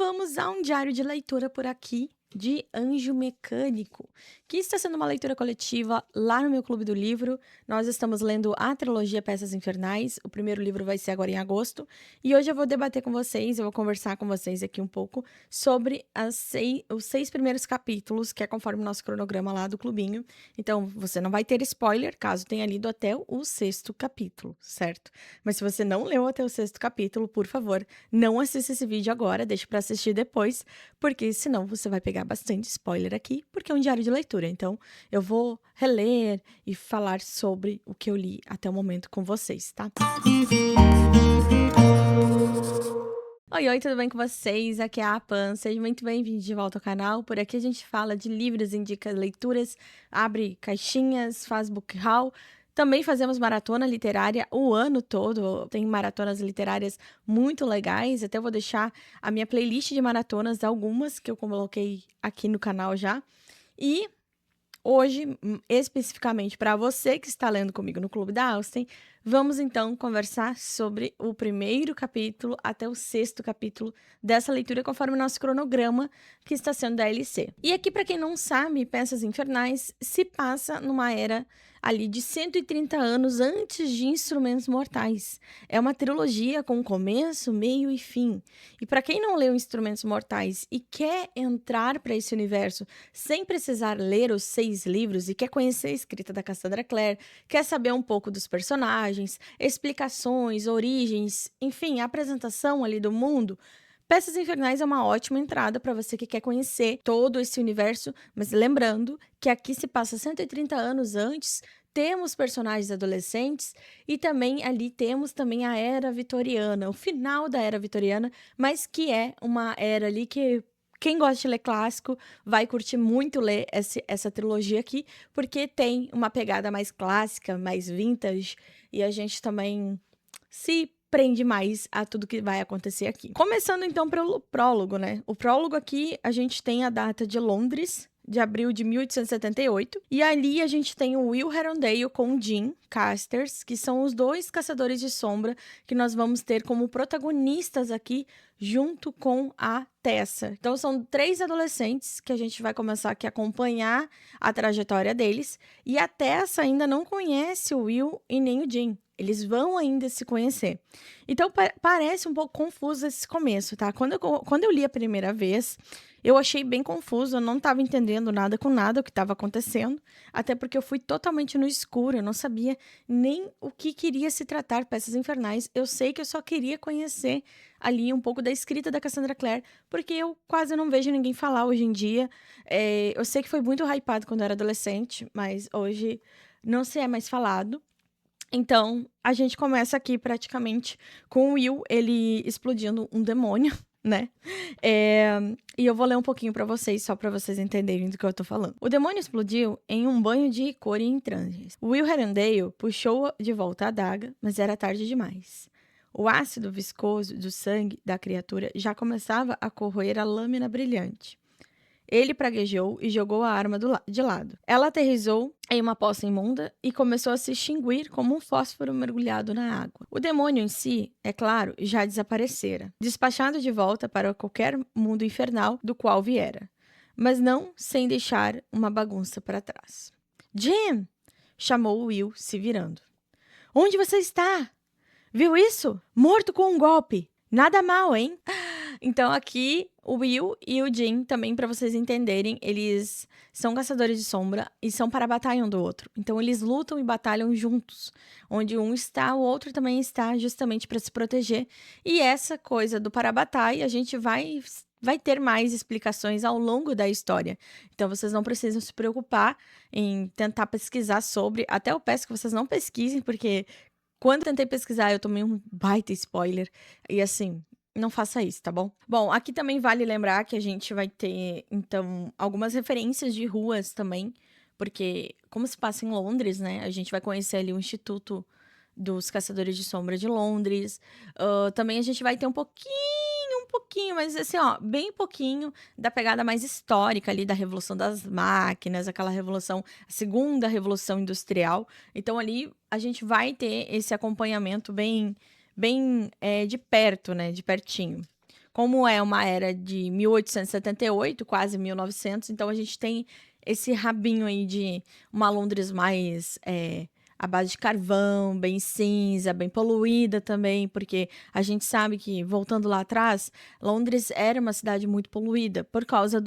vamos a um diário de leitura por aqui, de Anjo Mecânico, que está sendo uma leitura coletiva lá no meu Clube do Livro. Nós estamos lendo a trilogia Peças Infernais. O primeiro livro vai ser agora em agosto. E hoje eu vou debater com vocês, eu vou conversar com vocês aqui um pouco sobre os 6 primeiros capítulos, que é conforme o nosso cronograma lá do clubinho. Então, você não vai ter spoiler, caso tenha lido até o sexto capítulo, certo? Mas se você não leu até o sexto capítulo, por favor, não assista esse vídeo agora, deixe para assistir depois, porque senão você vai pegar bastante spoiler aqui, porque é um diário de leitura. Então, eu vou reler e falar sobre o que eu li até o momento com vocês, tá? Oi, oi, tudo bem com vocês? Aqui é a Pan, sejam muito bem-vindos de volta ao canal. Por aqui a gente fala de livros, indica leituras, abre caixinhas, faz book haul. Também fazemos maratona literária o ano todo, tem maratonas literárias muito legais. Até vou deixar a minha playlist de maratonas, algumas que eu coloquei aqui no canal já. E hoje, especificamente para você que está lendo comigo no Clube da Austen, vamos então conversar sobre o primeiro capítulo até o sexto capítulo dessa leitura, conforme o nosso cronograma que está sendo da LC. E aqui, para quem não sabe, Peças Infernais se passa numa era ali de 130 anos antes de Instrumentos Mortais. É uma trilogia com começo, meio e fim. E para quem não leu Instrumentos Mortais e quer entrar para esse universo sem precisar ler os 6 livros e quer conhecer a escrita da Cassandra Clare, quer saber um pouco dos personagens, explicações, origens, enfim, a apresentação ali do mundo, Peças Infernais é uma ótima entrada para você que quer conhecer todo esse universo, mas lembrando que aqui se passa 130 anos antes, temos personagens adolescentes e também ali temos também a Era Vitoriana, o final da Era Vitoriana, mas que é uma era ali que quem gosta de ler clássico vai curtir muito ler essa trilogia aqui, porque tem uma pegada mais clássica, mais vintage, e a gente também se prende mais a tudo que vai acontecer aqui. Começando então pelo prólogo, né? O prólogo aqui, a gente tem a data de Londres, de abril de 1878, e ali a gente tem o Will Herondale com o Jim Carstairs, que são os 2 caçadores de sombra que nós vamos ter como protagonistas aqui, junto com a Tessa. Então são 3 adolescentes que a gente vai começar aqui a acompanhar a trajetória deles, e a Tessa ainda não conhece o Will e nem o Jim. Eles vão ainda se conhecer. Então, parece um pouco confuso esse começo, tá? Quando eu li a primeira vez, eu achei bem confuso, eu não estava entendendo nada com nada o que estava acontecendo, até porque eu fui totalmente no escuro, eu não sabia nem o que queria se tratar Peças Infernais. Eu sei que eu só queria conhecer ali um pouco da escrita da Cassandra Clare, porque eu quase não vejo ninguém falar hoje em dia. Eu sei que foi muito hypado quando eu era adolescente, mas hoje não se é mais falado. Então, a gente começa aqui praticamente com o Will, ele explodindo um demônio, né? E eu vou ler um pouquinho pra vocês, só pra vocês entenderem do que eu tô falando. O demônio explodiu em um banho de licor e entranhas. Will Herondale puxou de volta a adaga, mas era tarde demais. O ácido viscoso do sangue da criatura já começava a corroer a lâmina brilhante. Ele praguejou e jogou a arma de lado. Ela aterrissou em uma poça imunda e começou a se extinguir como um fósforo mergulhado na água. O demônio em si, é claro, já desaparecera, despachado de volta para qualquer mundo infernal do qual viera, mas não sem deixar uma bagunça para trás. Jim! Chamou Will, se virando. Onde você está? Viu isso? Morto com um golpe. Nada mal, hein? Então, aqui, o Will e o Jim, também para vocês entenderem, eles são caçadores de sombra e são para a batalha um do outro. Então, eles lutam e batalham juntos. Onde um está, o outro também está, justamente para se proteger. E essa coisa do para a batalha, a gente vai ter mais explicações ao longo da história. Então, vocês não precisam se preocupar em tentar pesquisar sobre. Até eu peço que vocês não pesquisem, porque quando eu tentei pesquisar, eu tomei um baita spoiler. E assim, não faça isso, tá bom? Bom, aqui também vale lembrar que a gente vai ter, então, algumas referências de ruas também, porque como se passa em Londres, né? A gente vai conhecer ali o Instituto dos Caçadores de Sombra de Londres. Também a gente vai ter um pouquinho, mas assim, ó, bem pouquinho da pegada mais histórica ali da Revolução das Máquinas, aquela revolução, a segunda Revolução Industrial. Então ali a gente vai ter esse acompanhamento bem de perto, né, de pertinho. como é uma era de 1878, quase 1900, então a gente tem esse rabinho aí de uma Londres mais à base de carvão, bem cinza, bem poluída também, porque a gente sabe que, voltando lá atrás, Londres era uma cidade muito poluída por causa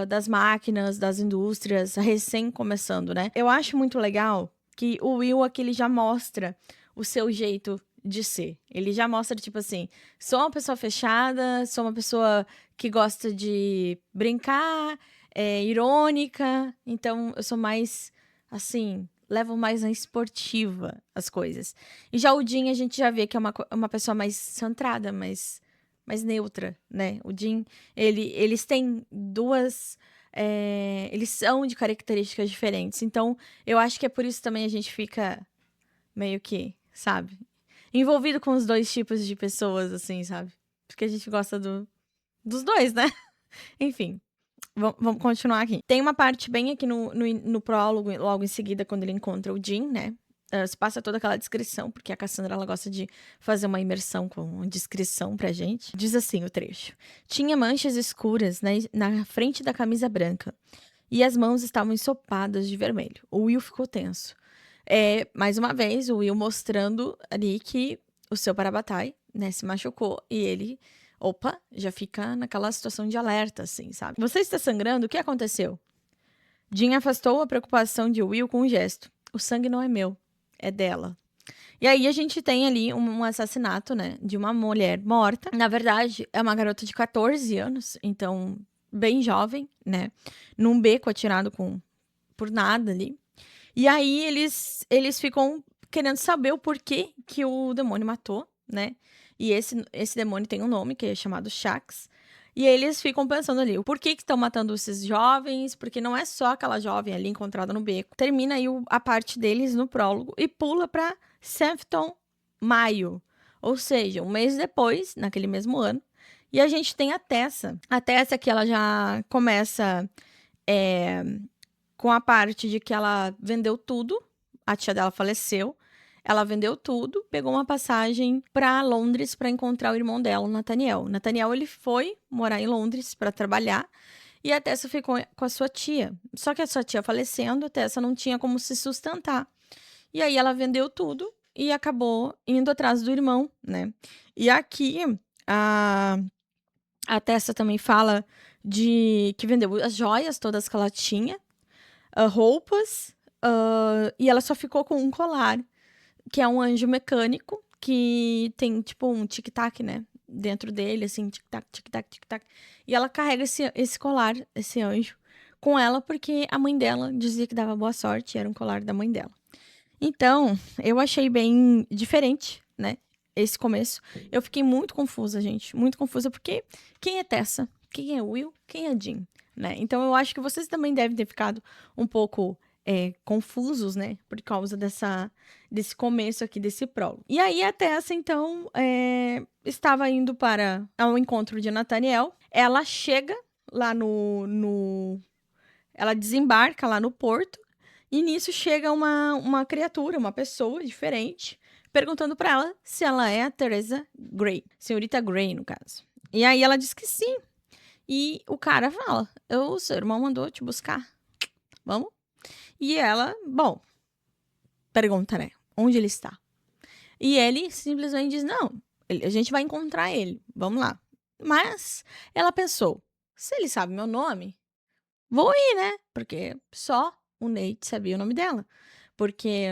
das máquinas, das indústrias, recém começando, né? Eu acho muito legal que o Will aqui ele já mostra o seu jeito de ser. Ele já mostra, tipo assim, sou uma pessoa fechada, sou uma pessoa que gosta de brincar, irônica, então eu sou mais, assim, levo mais na esportiva as coisas. E já o Jim, a gente já vê que é uma pessoa mais centrada, mais neutra, né? O Jim, eles têm duas... eles são de características diferentes. Então, eu acho que é por isso também a gente fica meio que, sabe? Envolvido com os dois tipos de pessoas, assim, sabe? Porque a gente gosta dos dois, né? Enfim, vamos continuar aqui. Tem uma parte bem aqui no prólogo, logo em seguida, quando ele encontra o Jim, né? Se passa toda aquela descrição, porque a Cassandra ela gosta de fazer uma imersão com descrição pra gente. Diz assim o trecho: tinha manchas escuras na frente da camisa branca e as mãos estavam ensopadas de vermelho. O Will ficou tenso. Mais uma vez, o Will mostrando ali que o seu Parabatai, né, se machucou e ele, opa, já fica naquela situação de alerta, assim, sabe? Você está sangrando? O que aconteceu? Jean afastou a preocupação de Will com um gesto. O sangue não é meu, é dela. E aí a gente tem ali um assassinato, né, de uma mulher morta. Na verdade, é uma garota de 14 anos, então bem jovem, né, num beco atirado por nada ali. E aí eles ficam querendo saber o porquê que o demônio matou, né? E esse demônio tem um nome, que é chamado Shax. E eles ficam pensando ali, o porquê que estão matando esses jovens, porque não é só aquela jovem ali encontrada no beco. Termina aí a parte deles no prólogo e pula pra Sefton, maio. Ou seja, um mês depois, naquele mesmo ano. E a gente tem a Tessa. A Tessa que ela já começa... com a parte de que ela vendeu tudo, a tia dela faleceu, ela vendeu tudo, pegou uma passagem para Londres para encontrar o irmão dela, o Nathaniel. Nathaniel, ele foi morar em Londres para trabalhar e a Tessa ficou com a sua tia. Só que a sua tia falecendo, a Tessa não tinha como se sustentar. E aí ela vendeu tudo e acabou indo atrás do irmão, né? E aqui a Tessa também fala de que vendeu as joias todas que ela tinha, roupas, e ela só ficou com um colar, que é um anjo mecânico, que tem, tipo, um tic-tac, né? Dentro dele, assim, tic-tac, tic-tac, tic-tac. E ela carrega esse colar, esse anjo, com ela, porque a mãe dela dizia que dava boa sorte, era um colar da mãe dela. Então, eu achei bem diferente, né? Esse começo. Eu fiquei muito confusa, gente. Muito confusa, porque quem é Tessa? Quem é Will? Quem é Jean? Né? Então, eu acho que vocês também devem ter ficado um pouco confusos, né? Por causa desse começo aqui, desse prólogo. E aí, a Tessa, então, estava indo ao encontro de Nathaniel. Ela chega lá ela desembarca lá no porto. E nisso chega uma criatura, uma pessoa diferente, perguntando para ela se ela é a Teresa Gray. Senhorita Gray, no caso. E aí ela diz que sim. E o cara fala, o seu irmão mandou te buscar. Vamos? E ela, bom, pergunta, né? Onde ele está? E ele simplesmente diz, não, a gente vai encontrar ele. Vamos lá. Mas ela pensou, se ele sabe meu nome, vou ir, né? Porque só o Nate sabia o nome dela. Porque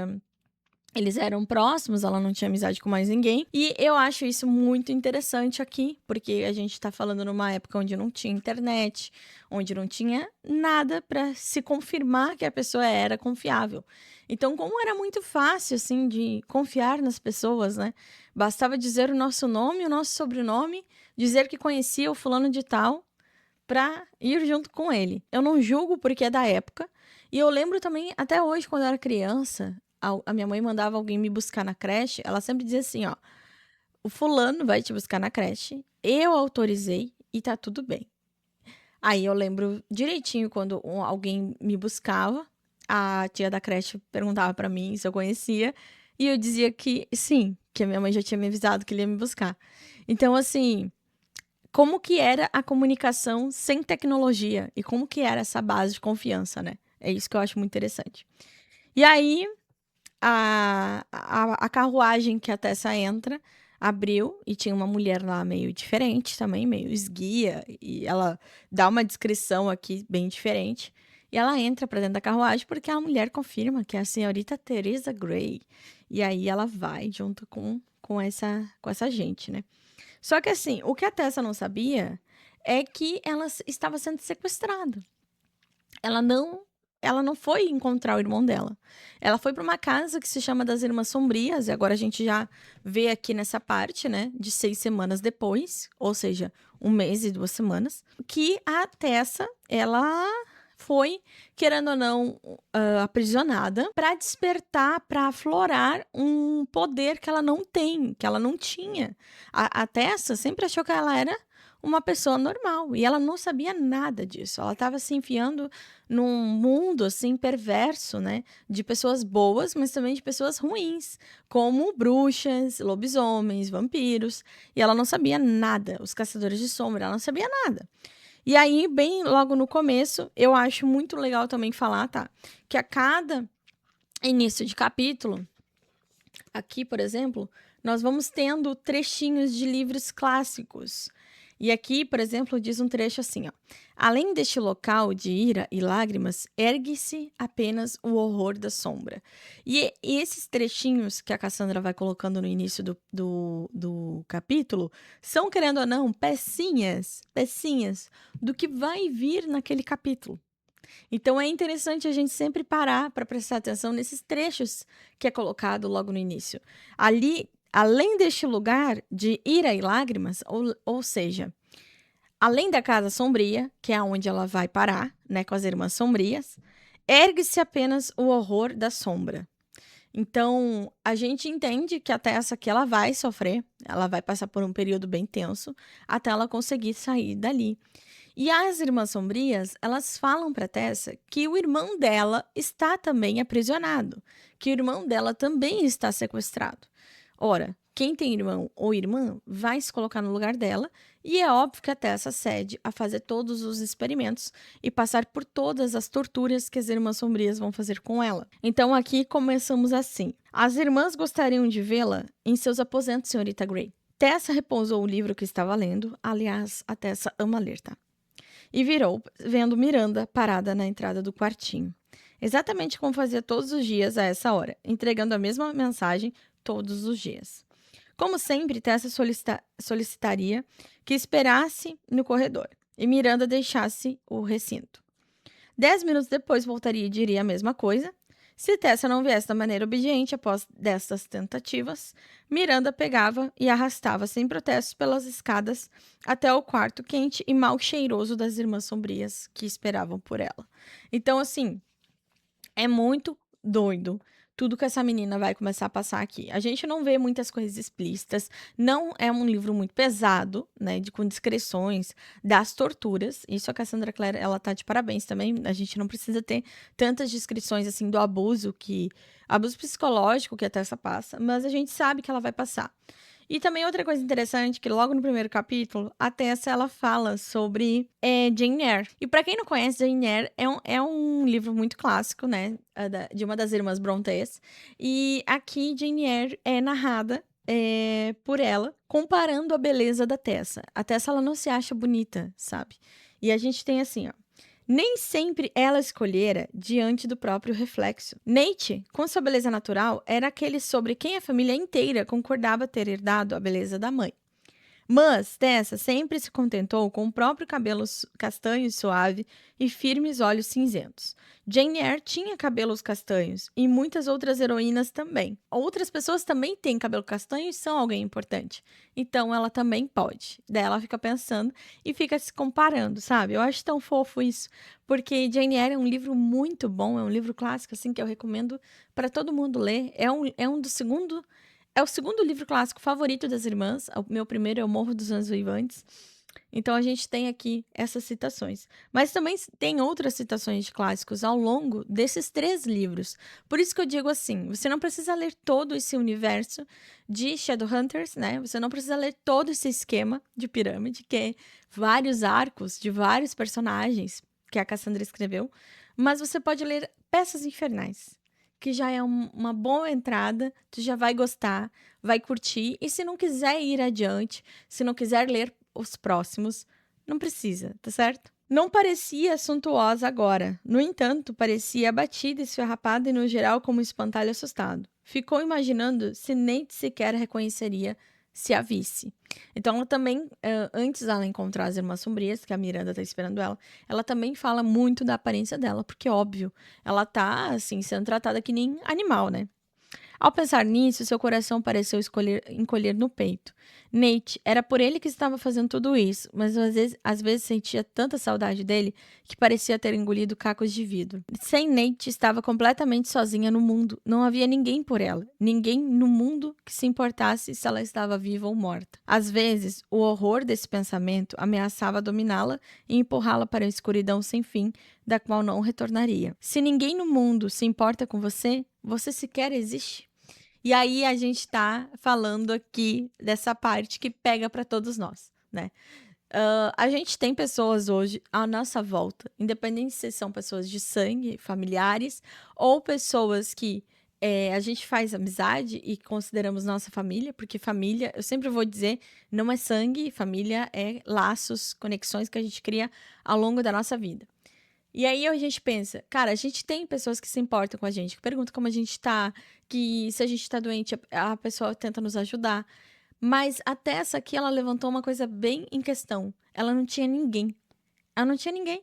eles eram próximos, ela não tinha amizade com mais ninguém. E eu acho isso muito interessante aqui, porque a gente tá falando numa época onde não tinha internet, onde não tinha nada para se confirmar que a pessoa era confiável. Então, como era muito fácil, assim, de confiar nas pessoas, né? Bastava dizer o nosso nome, o nosso sobrenome, dizer que conhecia o fulano de tal, pra ir junto com ele. Eu não julgo porque é da época. E eu lembro também, até hoje, quando eu era criança, a minha mãe mandava alguém me buscar na creche, ela sempre dizia assim, ó, o fulano vai te buscar na creche, eu autorizei e tá tudo bem. Aí eu lembro direitinho quando alguém me buscava, a tia da creche perguntava pra mim se eu conhecia, e eu dizia que sim, que a minha mãe já tinha me avisado que ele ia me buscar. Então, assim, como que era a comunicação sem tecnologia e como que era essa base de confiança, né? É isso que eu acho muito interessante. E aí, a carruagem que a Tessa entra abriu e tinha uma mulher lá meio diferente também, meio esguia, e ela dá uma descrição aqui bem diferente. E ela entra pra dentro da carruagem porque a mulher confirma que é a senhorita Teresa Gray. E aí ela vai junto com essa gente, né? Só que assim, o que a Tessa não sabia é que ela estava sendo sequestrada. Ela não, ela não foi encontrar o irmão dela. Ela foi para uma casa que se chama das Irmãs Sombrias, e agora a gente já vê aqui nessa parte, né, de 6 semanas depois, ou seja, 1 mês e 2 semanas, que a Tessa, ela foi, querendo ou não, aprisionada para despertar, para aflorar um poder que ela não tem, que ela não tinha. A Tessa sempre achou que ela era uma pessoa normal e ela não sabia nada disso. Ela estava se enfiando num mundo assim perverso, né, de pessoas boas, mas também de pessoas ruins, como bruxas, lobisomens, vampiros, e ela não sabia nada. Os caçadores de sombra, ela não sabia nada. E aí, bem logo no começo, eu acho muito legal também falar, tá? Que a cada início de capítulo, aqui, por exemplo, nós vamos tendo trechinhos de livros clássicos. E aqui, por exemplo, diz um trecho assim, ó. Além deste local de ira e lágrimas, ergue-se apenas o horror da sombra. E esses trechinhos que a Cassandra vai colocando no início do capítulo são, querendo ou não, pecinhas do que vai vir naquele capítulo. Então é interessante a gente sempre parar para prestar atenção nesses trechos que é colocado logo no início. Ali, além deste lugar de ira e lágrimas, ou seja, além da casa sombria, que é onde ela vai parar, né, com as irmãs sombrias, ergue-se apenas o horror da sombra. Então, a gente entende que até essa aqui ela vai sofrer, ela vai passar por um período bem tenso até ela conseguir sair dali. E as Irmãs Sombrias, elas falam para Tessa que o irmão dela está também aprisionado, que o irmão dela também está sequestrado. Ora, quem tem irmão ou irmã vai se colocar no lugar dela, e é óbvio que a Tessa cede a fazer todos os experimentos e passar por todas as torturas que as Irmãs Sombrias vão fazer com ela. Então aqui começamos assim. As irmãs gostariam de vê-la em seus aposentos, senhorita Grey. Tessa repousou o livro que estava lendo. Aliás, a Tessa ama ler, tá? E virou, vendo Miranda parada na entrada do quartinho. Exatamente como fazia todos os dias a essa hora, entregando a mesma mensagem todos os dias. Como sempre, Tessa solicitaria que esperasse no corredor e Miranda deixasse o recinto. 10 minutos depois voltaria e diria a mesma coisa. Se Tessa não viesse da maneira obediente após destas tentativas, Miranda pegava e arrastava sem protestos pelas escadas até o quarto quente e mal cheiroso das irmãs sombrias que esperavam por ela. Então, assim, é muito doido tudo que essa menina vai começar a passar aqui. A gente não vê muitas coisas explícitas, não é um livro muito pesado, né, com descrições das torturas. Isso a Cassandra Clare, ela tá de parabéns também. A gente não precisa ter tantas descrições assim do abuso psicológico que a Tessa passa, mas a gente sabe que ela vai passar. E também outra coisa interessante, que logo no primeiro capítulo, a Tessa, ela fala sobre Jane Eyre. E pra quem não conhece, Jane Eyre é um livro muito clássico, né, de uma das irmãs Brontës. E aqui, Jane Eyre é narrada por ela, comparando a beleza da Tessa. A Tessa, ela não se acha bonita, sabe? E a gente tem assim, ó. Nem sempre ela escolhera diante do próprio reflexo. Nate, com sua beleza natural, era aquele sobre quem a família inteira concordava ter herdado a beleza da mãe. Mas Tessa sempre se contentou com o próprio cabelo castanho e suave e firmes olhos cinzentos. Jane Eyre tinha cabelos castanhos e muitas outras heroínas também. Outras pessoas também têm cabelo castanho e são alguém importante. Então ela também pode. Daí ela fica pensando e fica se comparando, sabe? Eu acho tão fofo isso, porque Jane Eyre é um livro muito bom, é um livro clássico assim que eu recomendo para todo mundo ler. É o segundo livro clássico favorito das irmãs. O meu primeiro é O Morro dos Anjos Vivantes. Então a gente tem aqui essas citações. Mas também tem outras citações de clássicos ao longo desses 3 livros. Por isso que eu digo assim, você não precisa ler todo esse universo de Shadowhunters, né? Você não precisa ler todo esse esquema de pirâmide, que é vários arcos de vários personagens que a Cassandra escreveu, mas você pode ler Peças Infernais, que já é uma boa entrada, tu já vai gostar, vai curtir, e se não quiser ir adiante, se não quiser ler os próximos, não precisa, tá certo? Não parecia suntuosa agora. No entanto, parecia abatida, esfarrapada e, no geral, como um espantalho assustado. Ficou imaginando se Nate sequer reconheceria se a visse. Então, ela também, antes dela encontrar as Irmãs Sombrias, que a Miranda tá esperando ela também fala muito da aparência dela, porque, óbvio, ela tá, assim, sendo tratada que nem animal, né? Ao pensar nisso, seu coração pareceu encolher no peito. Nate, era por ele que estava fazendo tudo isso, mas às vezes sentia tanta saudade dele que parecia ter engolido cacos de vidro. Sem Nate, estava completamente sozinha no mundo. Não havia ninguém por ela, ninguém no mundo que se importasse se ela estava viva ou morta. Às vezes, o horror desse pensamento ameaçava dominá-la e empurrá-la para a escuridão sem fim, da qual não retornaria. Se ninguém no mundo se importa com você, você sequer existe. E aí a gente tá falando aqui dessa parte que pega para todos nós, né? A gente tem pessoas hoje à nossa volta, independente se são pessoas de sangue, familiares, ou pessoas que a gente faz amizade e consideramos nossa família, porque família, eu sempre vou dizer, não é sangue, família é laços, conexões que a gente cria ao longo da nossa vida. E aí a gente pensa, cara, a gente tem pessoas que se importam com a gente, que perguntam como a gente tá, que se a gente tá doente, a pessoa tenta nos ajudar. Mas até essa aqui, ela levantou uma coisa bem em questão. Ela não tinha ninguém. Ela não tinha ninguém.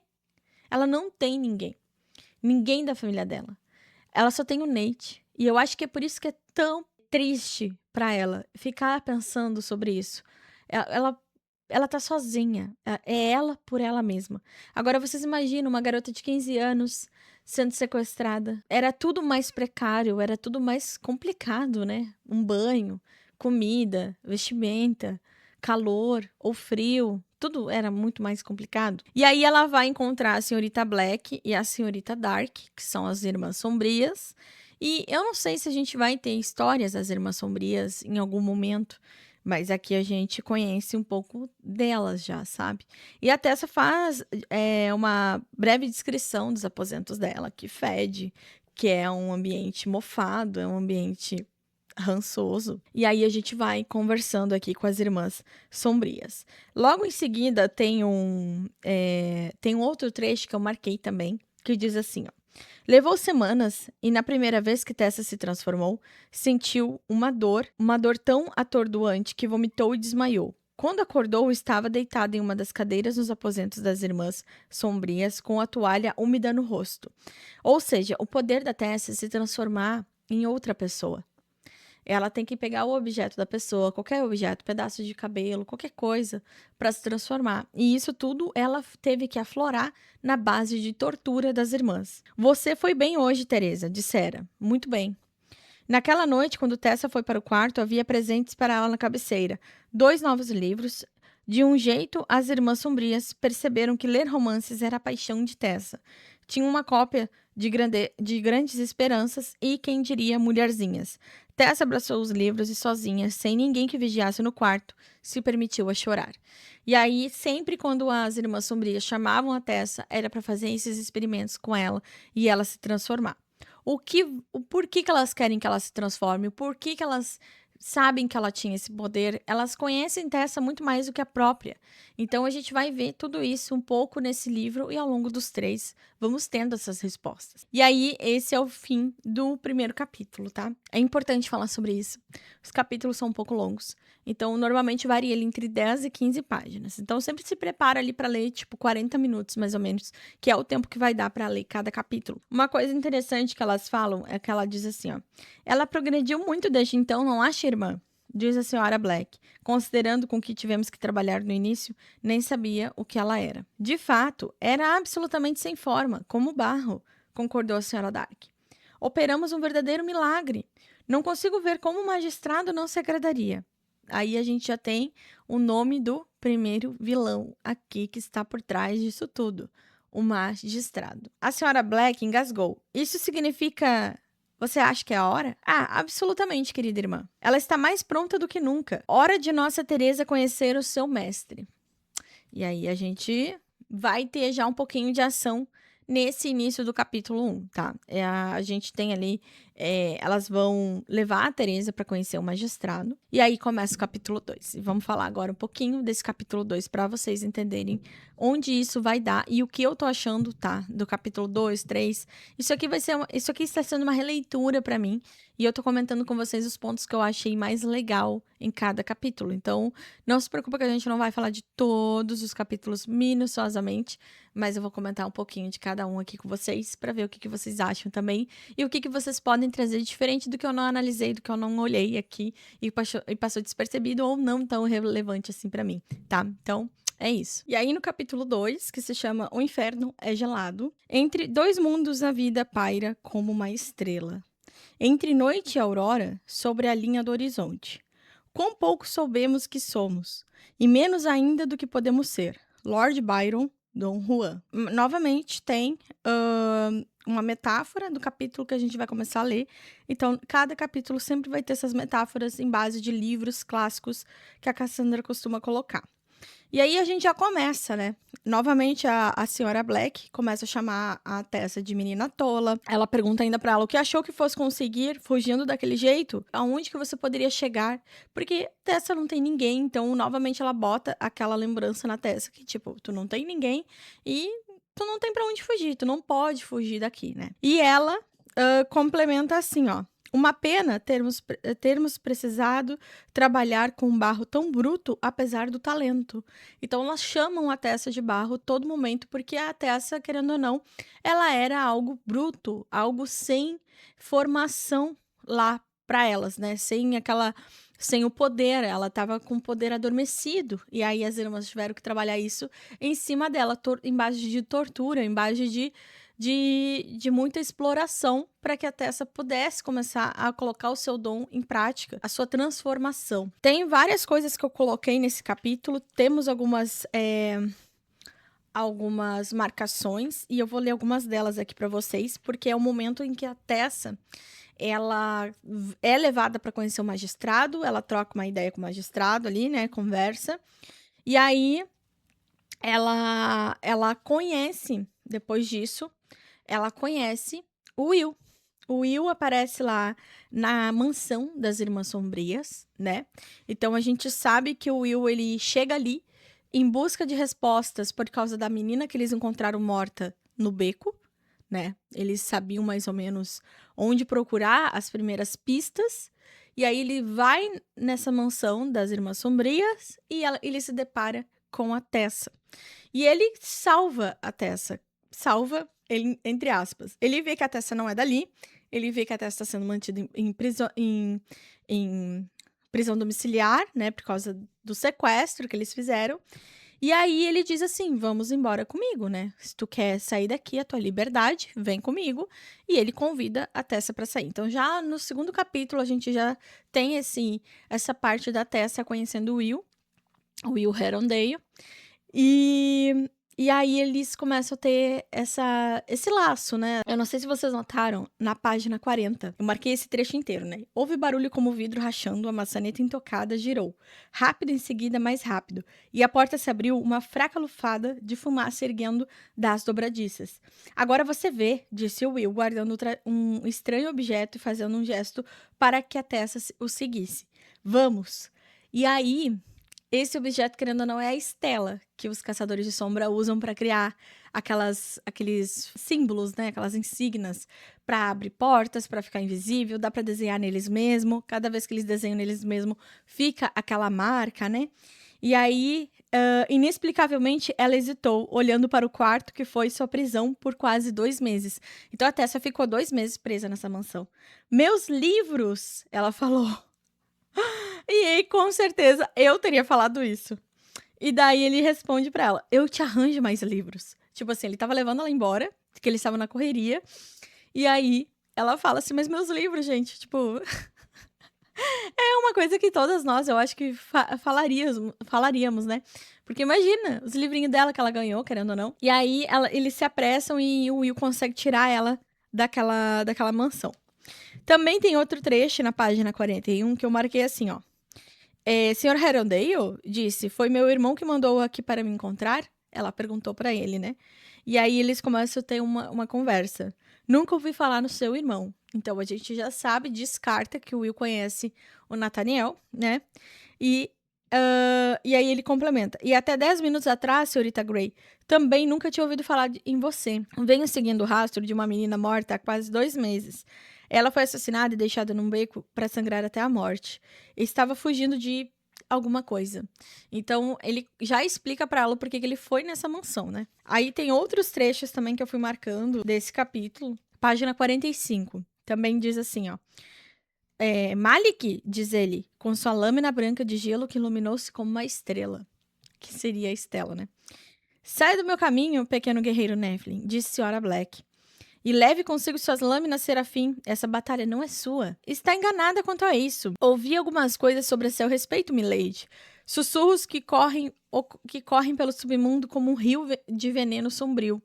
Ela não tem ninguém. Ninguém da família dela. Ela só tem o Nate. E eu acho que é por isso que é tão triste pra ela ficar pensando sobre isso. Ela tá sozinha. É ela por ela mesma. Agora, vocês imaginam uma garota de 15 anos sendo sequestrada. Era tudo mais precário, era tudo mais complicado, né? Um banho, comida, vestimenta, calor ou frio. Tudo era muito mais complicado. E aí ela vai encontrar a senhorita Black e a senhorita Dark, que são as irmãs sombrias. E eu não sei se a gente vai ter histórias das irmãs sombrias em algum momento. Mas aqui a gente conhece um pouco delas já, sabe? E a Tessa faz uma breve descrição dos aposentos dela, que fede, que é um ambiente mofado, é um ambiente rançoso. E aí a gente vai conversando aqui com as irmãs sombrias. Logo em seguida tem um outro trecho que eu marquei também, que diz assim, ó. Levou semanas e na primeira vez que Tessa se transformou, sentiu uma dor tão atordoante que vomitou e desmaiou. Quando acordou, estava deitada em uma das cadeiras nos aposentos das irmãs sombrias, com a toalha úmida no rosto. Ou seja, o poder da Tessa é se transformar em outra pessoa. Ela tem que pegar o objeto da pessoa, qualquer objeto, pedaço de cabelo, qualquer coisa, para se transformar. E isso tudo ela teve que aflorar na base de tortura das irmãs. Você foi bem hoje, Teresa, dissera. Muito bem. Naquela noite, quando Tessa foi para o quarto, havia presentes para ela na cabeceira. 2 novos livros. De um jeito, as irmãs sombrias perceberam que ler romances era a paixão de Tessa. Tinha uma cópia de Grandes Esperanças e, quem diria, Mulherzinhas. Tessa abraçou os livros e sozinha, sem ninguém que vigiasse no quarto, se permitiu a chorar. E aí, sempre quando as irmãs sombrias chamavam a Tessa, era para fazer esses experimentos com ela e ela se transformar. O porquê que elas querem que ela se transforme, o porquê que elas sabem que ela tinha esse poder, elas conhecem Tessa muito mais do que a própria. Então a gente vai ver tudo isso um pouco nesse livro e ao longo dos 3 vamos tendo essas respostas. E aí esse é o fim do primeiro capítulo, tá? É importante falar sobre isso. Os capítulos são um pouco longos, então normalmente varia ali entre 10 e 15 páginas. Então sempre se prepara ali para ler tipo 40 minutos mais ou menos, que é o tempo que vai dar para ler cada capítulo. Uma coisa interessante que elas falam é que ela diz assim, ó: ela progrediu muito desde então, não acha, irmã? Diz a senhora Black. Considerando com o que tivemos que trabalhar no início, nem sabia o que ela era. De fato, era absolutamente sem forma, como barro, concordou a senhora Dark. Operamos um verdadeiro milagre. Não consigo ver como o magistrado não se agradaria. Aí a gente já tem o nome do primeiro vilão aqui que está por trás disso tudo, o magistrado. A senhora Black engasgou. Isso significa... Você acha que é a hora? Ah, absolutamente, querida irmã. Ela está mais pronta do que nunca. Hora de nossa Teresa conhecer o seu mestre. E aí a gente vai ter já um pouquinho de ação nesse início do capítulo 1, tá? A gente tem ali, elas vão levar a Teresa para conhecer o magistrado, e aí começa o capítulo 2. E vamos falar agora um pouquinho desse capítulo 2 para vocês entenderem onde isso vai dar e o que eu tô achando, tá? Do capítulo 2, 3. Isso aqui está sendo uma releitura para mim, e eu tô comentando com vocês os pontos que eu achei mais legal em cada capítulo. Então, não se preocupa que a gente não vai falar de todos os capítulos minuciosamente, mas eu vou comentar um pouquinho de cada um aqui com vocês para ver o que vocês acham também e o que vocês podem trazer diferente do que eu não analisei, do que eu não olhei aqui e passou despercebido ou não tão relevante assim para mim, tá? Então, é isso. E aí no capítulo 2, que se chama O Inferno é Gelado, entre dois mundos a vida paira como uma estrela. Entre noite e aurora, sobre a linha do horizonte. Quão pouco soubemos que somos, e menos ainda do que podemos ser. Lord Byron, Dom Juan. Novamente tem uma metáfora do capítulo que a gente vai começar a ler. Então, cada capítulo sempre vai ter essas metáforas em base de livros clássicos que a Cassandra costuma colocar. E aí a gente já começa, né? Novamente a senhora Black começa a chamar a Tessa de menina tola. Ela pergunta ainda pra ela o que achou que fosse conseguir fugindo daquele jeito? Aonde que você poderia chegar? Porque Tessa não tem ninguém, então novamente ela bota aquela lembrança na Tessa que tipo, tu não tem ninguém e tu não tem pra onde fugir, tu não pode fugir daqui, né? E ela complementa assim, ó. Uma pena termos precisado trabalhar com um barro tão bruto, apesar do talento. Então, elas chamam a Tessa de barro todo momento, porque a Tessa, querendo ou não, ela era algo bruto, algo sem formação lá para elas, né? Sem o poder, ela estava com o poder adormecido. E aí as irmãs tiveram que trabalhar isso em cima dela, em base de tortura, em base de muita exploração para que a Tessa pudesse começar a colocar o seu dom em prática, a sua transformação. Tem várias coisas que eu coloquei nesse capítulo, temos algumas marcações e eu vou ler algumas delas aqui para vocês, porque é o momento em que a Tessa ela é levada para conhecer o magistrado, ela troca uma ideia com o magistrado ali, né, conversa, e aí ela conhece, depois disso, ela conhece o Will. O Will aparece lá na mansão das Irmãs Sombrias, né? Então a gente sabe que o Will ele chega ali em busca de respostas por causa da menina que eles encontraram morta no beco, né? Eles sabiam mais ou menos onde procurar as primeiras pistas. E aí ele vai nessa mansão das Irmãs Sombrias e ele se depara com a Tessa. E ele salva a Tessa. Salva, ele, entre aspas. Ele vê que a Tessa não é dali. Ele vê que a Tessa está sendo mantida em prisão domiciliar, né? Por causa do sequestro que eles fizeram. E aí ele diz assim, vamos embora comigo, né? Se tu quer sair daqui, a tua liberdade, vem comigo. E ele convida a Tessa para sair. Então, já no segundo capítulo, a gente já tem essa parte da Tessa conhecendo o Will Herondale. E aí eles começam a ter esse laço, né? Eu não sei se vocês notaram, na página 40, eu marquei esse trecho inteiro, né? Houve barulho como o vidro rachando, a maçaneta intocada girou. Rápido em seguida, mais rápido. E a porta se abriu, uma fraca lufada de fumaça erguendo das dobradiças. Agora você vê, disse o Will, guardando um estranho objeto e fazendo um gesto para que a Tessa o seguisse. Vamos! E aí... Esse objeto, querendo ou não, é a estela que os caçadores de sombra usam para criar aqueles símbolos, né? Aquelas insígnias para abrir portas, para ficar invisível. Dá para desenhar neles mesmo. Cada vez que eles desenham neles mesmo, fica aquela marca, né? E aí, inexplicavelmente, ela hesitou, olhando para o quarto que foi sua prisão por quase 2 meses. Então, a Tessa ficou 2 meses presa nessa mansão. Meus livros, ela falou. E aí, com certeza, eu teria falado isso. E daí ele responde pra ela, eu te arranjo mais livros. Tipo assim, ele tava levando ela embora, porque eles estavam na correria. E aí, ela fala assim, mas meus livros, gente, tipo... É uma coisa que todas nós, eu acho que falaríamos, né. Porque imagina, os livrinhos dela que ela ganhou, querendo ou não. E aí eles se apressam e o Will consegue tirar ela daquela mansão. Também tem outro trecho na página 41 que eu marquei assim, ó. Senhor Herondale disse: "Foi meu irmão que mandou aqui para me encontrar?" Ela perguntou para ele, né. E aí eles começam a ter uma conversa. "Nunca ouvi falar no seu irmão." Então a gente já sabe, descarta que o Will conhece o Nathaniel, né. E, e aí ele complementa: "E até 10 minutos atrás, senhorita Grey, também nunca tinha ouvido falar em você. Venho seguindo o rastro de uma menina morta há quase 2 meses. Ela foi assassinada e deixada num beco para sangrar até a morte. Estava fugindo de alguma coisa." Então ele já explica para ela por que ele foi nessa mansão, né. Aí tem outros trechos também que eu fui marcando desse capítulo, página 45, também diz assim, ó: "Malik", diz ele, com sua lâmina branca de gelo que iluminou-se como uma estrela, que seria a Estela, né. "Sai do meu caminho, pequeno guerreiro Nephilim", disse Senhora Black, "e leve consigo suas lâminas, Serafim. Essa batalha não é sua." "Está enganada quanto a isso. Ouvi algumas coisas sobre seu respeito, milady. Sussurros que correm pelo submundo como um rio de veneno sombrio.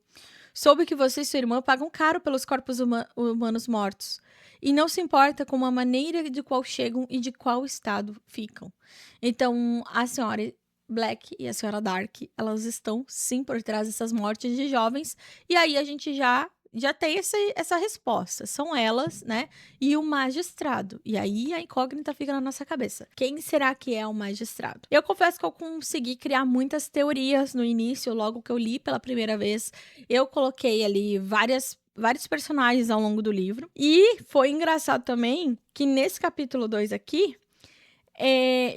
Soube que você e sua irmã pagam caro pelos corpos humanos mortos. E não se importa com a maneira de qual chegam e de qual estado ficam." Então, a senhora Black e a senhora Dark, elas estão sim por trás dessas mortes de jovens. E aí a gente já tem essa resposta. São elas, né? E o magistrado. E aí a incógnita fica na nossa cabeça. Quem será que é o magistrado? Eu confesso que eu consegui criar muitas teorias no início, logo que eu li pela primeira vez. Eu coloquei ali vários personagens ao longo do livro. E foi engraçado também que nesse capítulo 2 aqui,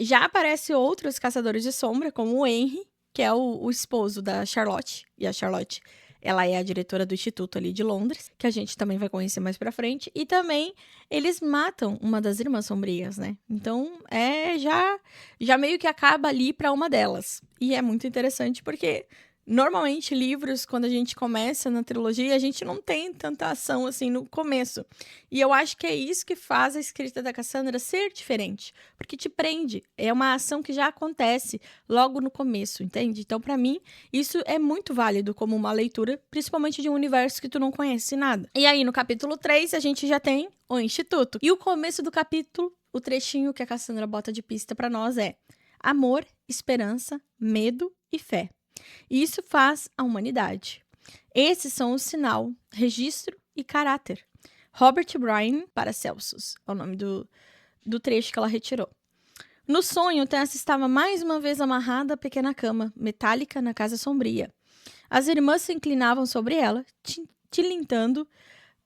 já aparece outros caçadores de sombra, como o Henry, que é o esposo da Charlotte. E a Charlotte, ela é a diretora do Instituto ali de Londres, que a gente também vai conhecer mais pra frente. E também eles matam uma das irmãs sombrias, né? Então, já meio que acaba ali pra uma delas. E é muito interessante porque normalmente livros, quando a gente começa na trilogia, a gente não tem tanta ação assim no começo. E eu acho que é isso que faz a escrita da Cassandra ser diferente, porque te prende. É uma ação que já acontece logo no começo, entende? Então, pra mim, isso é muito válido como uma leitura, principalmente de um universo que tu não conhece nada. E aí, no capítulo 3, a gente já tem o Instituto. E o começo do capítulo, o trechinho que a Cassandra bota de pista pra nós é: amor, esperança, medo e fé. Isso faz a humanidade. Esses são o sinal, registro e caráter. Robert Bryan para Celsus, é o nome do trecho que ela retirou. No sonho, Tessa estava mais uma vez amarrada à pequena cama, metálica na casa sombria. As irmãs se inclinavam sobre ela, tilintando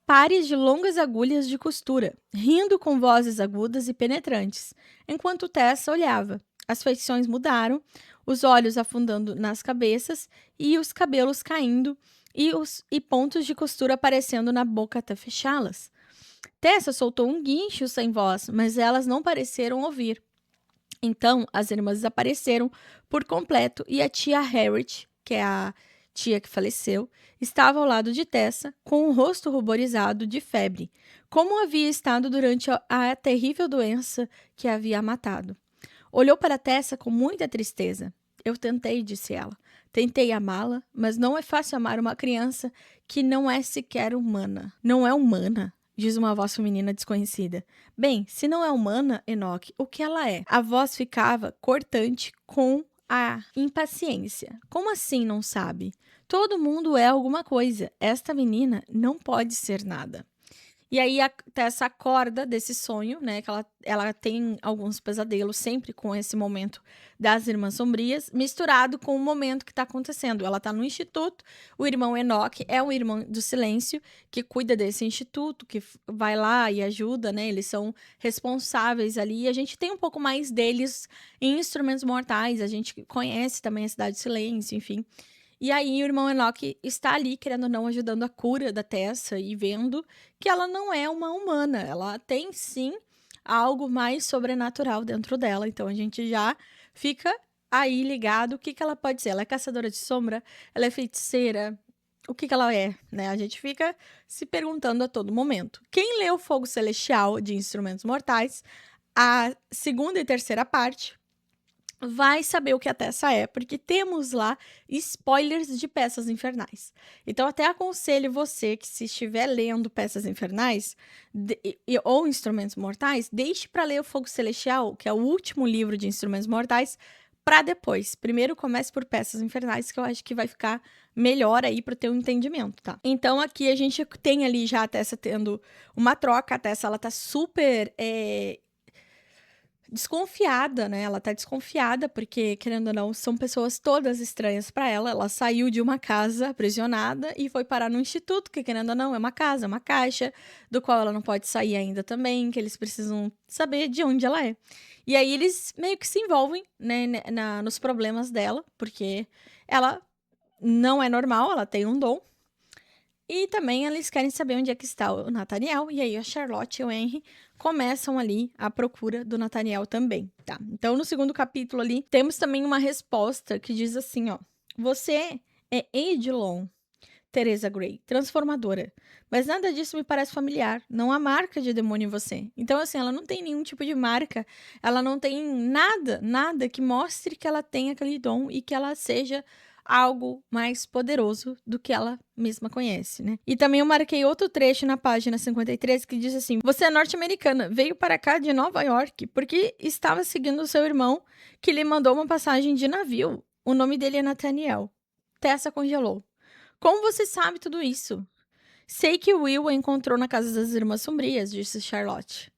pares de longas agulhas de costura, rindo com vozes agudas e penetrantes, enquanto Tessa olhava. As feições mudaram, os olhos afundando nas cabeças e os cabelos caindo e pontos de costura aparecendo na boca até fechá-las. Tessa soltou um guincho sem voz, mas elas não pareceram ouvir. Então, as irmãs desapareceram por completo e a tia Harriet, que é a tia que faleceu, estava ao lado de Tessa, com o rosto ruborizado de febre, como havia estado durante a terrível doença que a havia matado. Olhou para Tessa com muita tristeza. "Eu tentei", disse ela. "Tentei amá-la, mas não é fácil amar uma criança que não é sequer humana." "Não é humana?", diz uma voz feminina desconhecida. "Bem, se não é humana, Enoch, o que ela é?" A voz ficava cortante com a impaciência. "Como assim não sabe? Todo mundo é alguma coisa. Esta menina não pode ser nada." E aí a Tessa acorda desse sonho, né, que ela tem alguns pesadelos sempre com esse momento das Irmãs Sombrias, misturado com o momento que tá acontecendo. Ela tá no instituto, o irmão Enoch é o irmão do silêncio, que cuida desse instituto, que vai lá e ajuda, né, eles são responsáveis ali, e a gente tem um pouco mais deles em Instrumentos Mortais, a gente conhece também a Cidade do Silêncio, enfim. E aí o irmão Enoch está ali, querendo ou não, ajudando a cura da Tessa e vendo que ela não é uma humana. Ela tem, sim, algo mais sobrenatural dentro dela. Então a gente já fica aí ligado o que ela pode ser. Ela é caçadora de sombra? Ela é feiticeira? O que ela é, né? A gente fica se perguntando a todo momento. Quem leu Fogo Celestial de Instrumentos Mortais a segunda e terceira parte vai saber o que a Tessa é, porque temos lá spoilers de Peças Infernais. Então, até aconselho você que, se estiver lendo Peças Infernais ou Instrumentos Mortais, deixe para ler o Fogo Celestial, que é o último livro de Instrumentos Mortais, para depois. Primeiro comece por Peças Infernais, que eu acho que vai ficar melhor aí para o teu entendimento, tá? Então, aqui a gente tem ali já a Tessa tendo uma troca. A Tessa, ela tá super desconfiada, né? Ela tá desconfiada porque, querendo ou não, são pessoas todas estranhas para ela. Ela saiu de uma casa aprisionada e foi parar no instituto, que, querendo ou não, é uma casa, é uma caixa, do qual ela não pode sair ainda também, que eles precisam saber de onde ela é. E aí eles meio que se envolvem, né, nos problemas dela, porque ela não é normal, ela tem um dom. E também eles querem saber onde é que está o Nathaniel, e aí a Charlotte e o Henry começam ali a procura do Nathaniel também, tá? Então, no segundo capítulo ali, temos também uma resposta que diz assim, ó: você é Eidolon, Teresa Gray, transformadora, mas nada disso me parece familiar, não há marca de demônio em você. Então, assim, ela não tem nenhum tipo de marca, ela não tem nada que mostre que ela tem aquele dom e que ela seja algo mais poderoso do que ela mesma conhece, né? E também eu marquei outro trecho na página 53 que diz assim: você é norte-americana, veio para cá de Nova York porque estava seguindo o seu irmão, que lhe mandou uma passagem de navio. O nome dele é Nathaniel. Tessa congelou. Como você sabe tudo isso? Sei que Will a encontrou na casa das Irmãs Sombrias, disse Charlotte.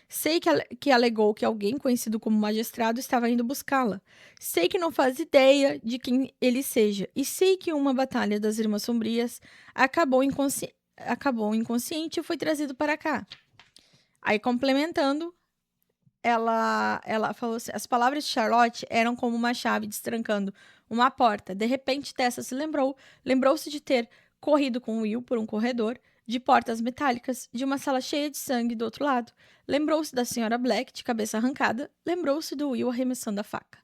Sei que alegou que alguém conhecido como magistrado estava indo buscá-la. Sei que não faz ideia de quem ele seja. E sei que uma batalha das Irmãs Sombrias acabou inconsciente e foi trazido para cá. Aí, complementando, ela falou assim: as palavras de Charlotte eram como uma chave destrancando uma porta. De repente, Tessa se lembrou-se de ter corrido com Will por um corredor, de portas metálicas, de uma sala cheia de sangue do outro lado. Lembrou-se da senhora Black, de cabeça arrancada. Lembrou-se do Will arremessando a faca.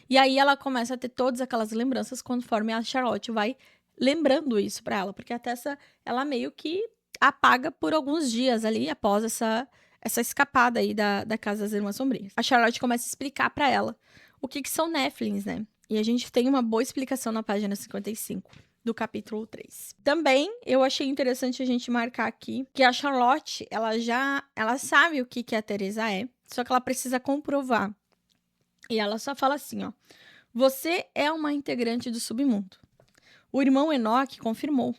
E aí ela começa a ter todas aquelas lembranças conforme a Charlotte vai lembrando isso pra ela. Porque a Tessa, ela meio que apaga por alguns dias ali, após essa escapada aí da Casa das Irmãs Sombrias. A Charlotte começa a explicar pra ela o que são Nephilims, né? E a gente tem uma boa explicação na página 55 do capítulo 3. Também eu achei interessante a gente marcar aqui que a Charlotte, ela sabe o que a Teresa é, só que ela precisa comprovar. E ela só fala assim, ó: você é uma integrante do submundo. O irmão Enoch confirmou.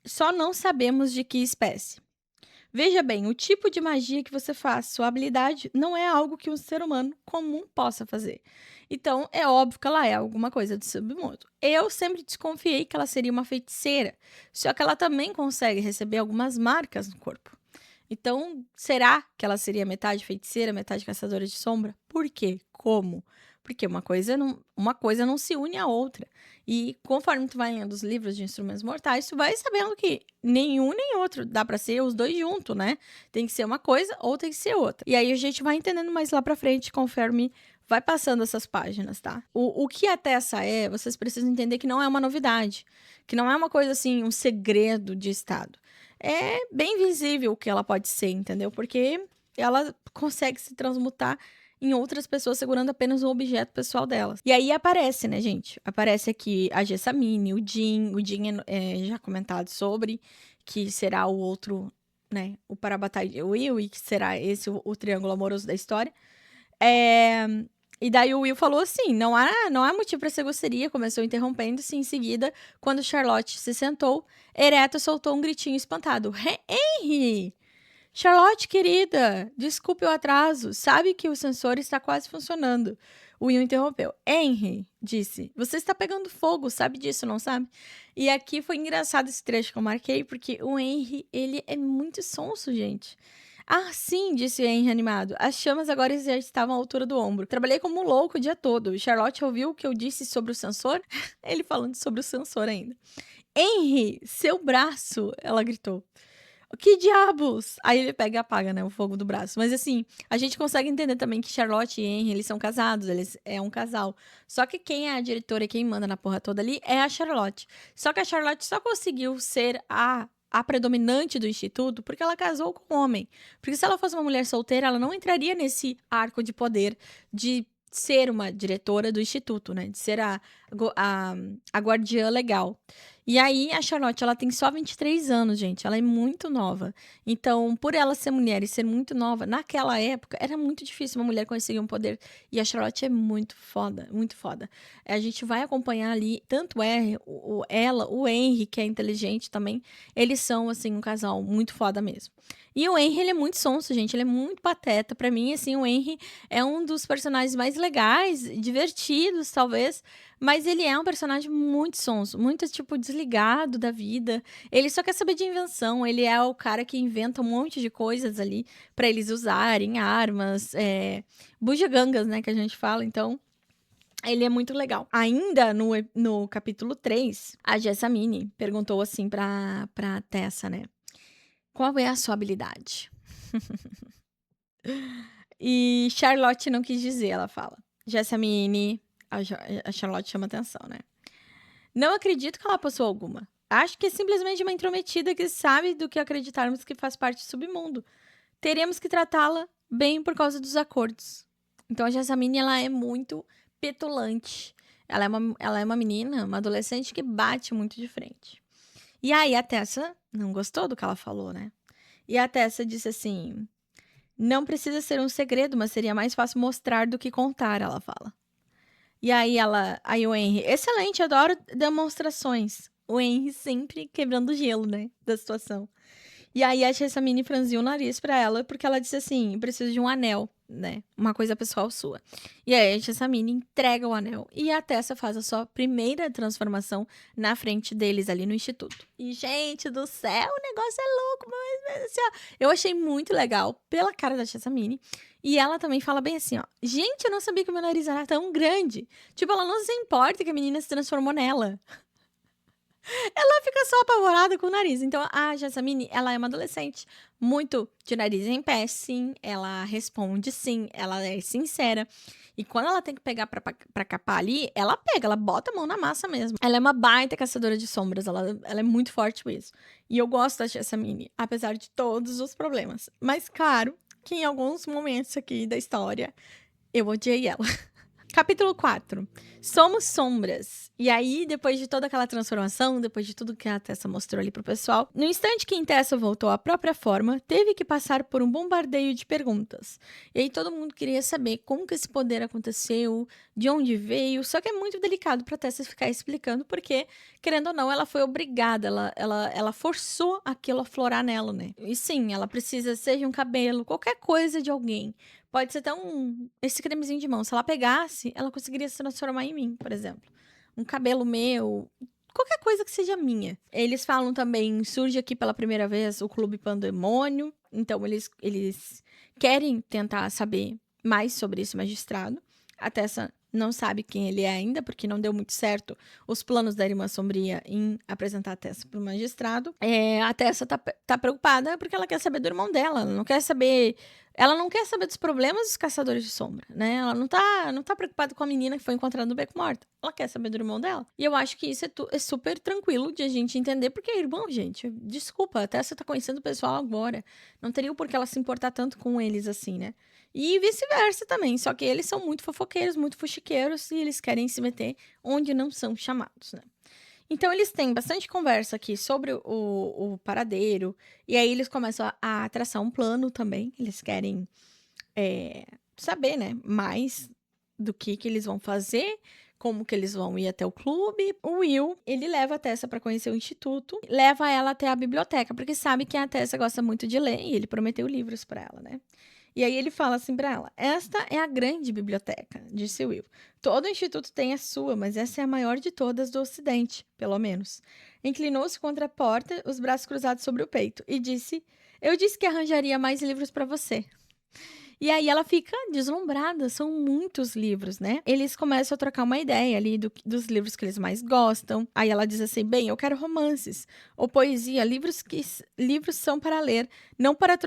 Só não sabemos de que espécie. Veja bem, o tipo de magia que você faz, sua habilidade, não é algo que um ser humano comum possa fazer. Então, é óbvio que ela é alguma coisa do submundo. Eu sempre desconfiei que ela seria uma feiticeira, só que ela também consegue receber algumas marcas no corpo. Então, será que ela seria metade feiticeira, metade caçadora de sombra? Por quê? Como? Porque uma coisa não se une à outra. E conforme tu vai lendo os livros de Instrumentos Mortais, tu vai sabendo que nenhum nem outro dá pra ser os dois juntos, né? Tem que ser uma coisa ou tem que ser outra. E aí a gente vai entendendo mais lá pra frente conforme vai passando essas páginas, tá? O que a Tessa é, vocês precisam entender que não é uma novidade. Que não é uma coisa assim, um segredo de Estado. É bem visível o que ela pode ser, entendeu? Porque ela consegue se transmutar em outras pessoas segurando apenas um objeto pessoal delas. E aí aparece, né, gente? Aparece aqui a Jessamine, o Jim. O Jim é já comentado sobre, que será o outro, né, o Parabatai de Will, e que será esse o triângulo amoroso da história. E daí o Will falou assim: não há motivo para ser grosseria, começou interrompendo-se. Em seguida, quando Charlotte se sentou, Ereto soltou um gritinho espantado. Henry! Charlotte, querida, desculpe o atraso. Sabe que o sensor está quase funcionando. O Will interrompeu. Henry, disse, você está pegando fogo, sabe disso, não sabe? E aqui foi engraçado esse trecho que eu marquei, porque o Henry, ele é muito sonso, gente. Ah, sim, disse Henry animado. As chamas agora já estavam à altura do ombro. Trabalhei como louco o dia todo. Charlotte ouviu o que eu disse sobre o sensor? Ele falando sobre o sensor ainda. Henry, seu braço! Ela gritou. Que diabos? Aí ele pega e apaga, né, o fogo do braço. Mas assim, a gente consegue entender também que Charlotte e Henry, eles são casados, eles é um casal. Só que quem é a diretora e quem manda na porra toda ali é a Charlotte. Só que a Charlotte só conseguiu ser a a predominante do instituto porque ela casou com um homem. Porque se ela fosse uma mulher solteira, ela não entraria nesse arco de poder de ser uma diretora do instituto, né? De ser a guardiã legal. E aí, a Charlotte, ela tem só 23 anos, gente. Ela é muito nova. Então, por ela ser mulher e ser muito nova, naquela época, era muito difícil uma mulher conseguir um poder. E a Charlotte é muito foda, muito foda. A gente vai acompanhar ali, tanto ela, o Henry, que é inteligente também, eles são, assim, um casal muito foda mesmo. E o Henry, ele é muito sonso, gente. Ele é muito pateta. Pra mim, assim, o Henry é um dos personagens mais legais, divertidos, talvez. Mas ele é um personagem muito sonso, muito, tipo, desligado da vida. Ele só quer saber de invenção. Ele é o cara que inventa um monte de coisas ali pra eles usarem, armas, bugigangas, né, que a gente fala. Então, ele é muito legal. Ainda no capítulo 3, a Jessamine perguntou assim pra Tessa, né? Qual é a sua habilidade? E Charlotte não quis dizer, ela fala. Jessamine, a Charlotte chama atenção, né? Não acredito que ela possua alguma. Acho que é simplesmente uma intrometida que sabe do que acreditarmos que faz parte do submundo. Teremos que tratá-la bem por causa dos acordos. Então a Jessamine, ela é muito petulante. Ela é uma menina, uma adolescente que bate muito de frente. E aí a Tessa não gostou do que ela falou, né? E a Tessa disse assim: não precisa ser um segredo, mas seria mais fácil mostrar do que contar, ela fala. E aí o Henry, excelente, adoro demonstrações. O Henry sempre quebrando o gelo, né, da situação. E aí a Jessamine franziu o nariz pra ela, porque ela disse assim, preciso de um anel, né, uma coisa pessoal sua. E aí a Jessamine entrega o anel, e a Tessa faz a sua primeira transformação na frente deles ali no instituto. E, gente do céu, o negócio é louco, mas assim, ó, eu achei muito legal pela cara da Jessamine. E ela também fala bem assim, ó, gente, eu não sabia que o meu nariz era tão grande. Tipo, ela não se importa que a menina se transformou nela. Ela fica só apavorada com o nariz. Então, a Jessamine, ela é uma adolescente muito de nariz em pé, sim. Ela responde sim, ela é sincera. E quando ela tem que pegar pra capar ali, ela pega, ela bota a mão na massa mesmo. Ela é uma baita caçadora de sombras, ela é muito forte com isso. E eu gosto da Jessamine, apesar de todos os problemas. Mas, claro, que em alguns momentos aqui da história, eu odiei ela. Capítulo 4. Somos sombras. E aí, depois de toda aquela transformação, depois de tudo que a Tessa mostrou ali pro pessoal, no instante que Tessa voltou à própria forma, teve que passar por um bombardeio de perguntas. E aí todo mundo queria saber como que esse poder aconteceu, de onde veio, só que é muito delicado pra Tessa ficar explicando, porque, querendo ou não, ela foi obrigada, ela forçou aquilo a florar nela, né? E sim, ela precisa, seja um cabelo, qualquer coisa de alguém. Pode ser até esse cremezinho de mão. Se ela pegasse, ela conseguiria se transformar em mim, por exemplo. Um cabelo meu, qualquer coisa que seja minha. Eles falam também, surge aqui pela primeira vez o Clube Pandemônio. Então, eles querem tentar saber mais sobre esse magistrado. A Tessa não sabe quem ele é ainda, porque não deu muito certo os planos da Irmã Sombria em apresentar a Tessa para o magistrado. A Tessa tá preocupada porque ela quer saber do irmão dela. Ela não quer saber dos problemas dos caçadores de sombra, né? Ela não tá preocupada com a menina que foi encontrada no beco morta. Ela quer saber do irmão dela. E eu acho que isso é super tranquilo de a gente entender, porque é irmão, gente. Desculpa, até você tá conhecendo o pessoal agora. Não teria por que ela se importar tanto com eles assim, né? E vice-versa também. Só que eles são muito fofoqueiros, muito fuxiqueiros, e eles querem se meter onde não são chamados, né? Então, eles têm bastante conversa aqui sobre o paradeiro. E aí, eles começam a traçar um plano também. Eles querem saber, né, mais do que eles vão fazer, como que eles vão ir até o clube. O Will, ele leva a Tessa para conhecer o instituto, leva ela até a biblioteca, porque sabe que a Tessa gosta muito de ler e ele prometeu livros para ela, né? E aí ele fala assim pra ela: esta é a grande biblioteca, disse Will. Todo o instituto tem a sua, mas essa é a maior de todas do ocidente, pelo menos. Inclinou-se contra a porta, os braços cruzados sobre o peito, e disse: eu disse que arranjaria mais livros para você. E aí ela fica deslumbrada, são muitos livros, né? Eles começam a trocar uma ideia ali dos livros que eles mais gostam. Aí ela diz assim: bem, eu quero romances ou poesia, livros são para ler, não para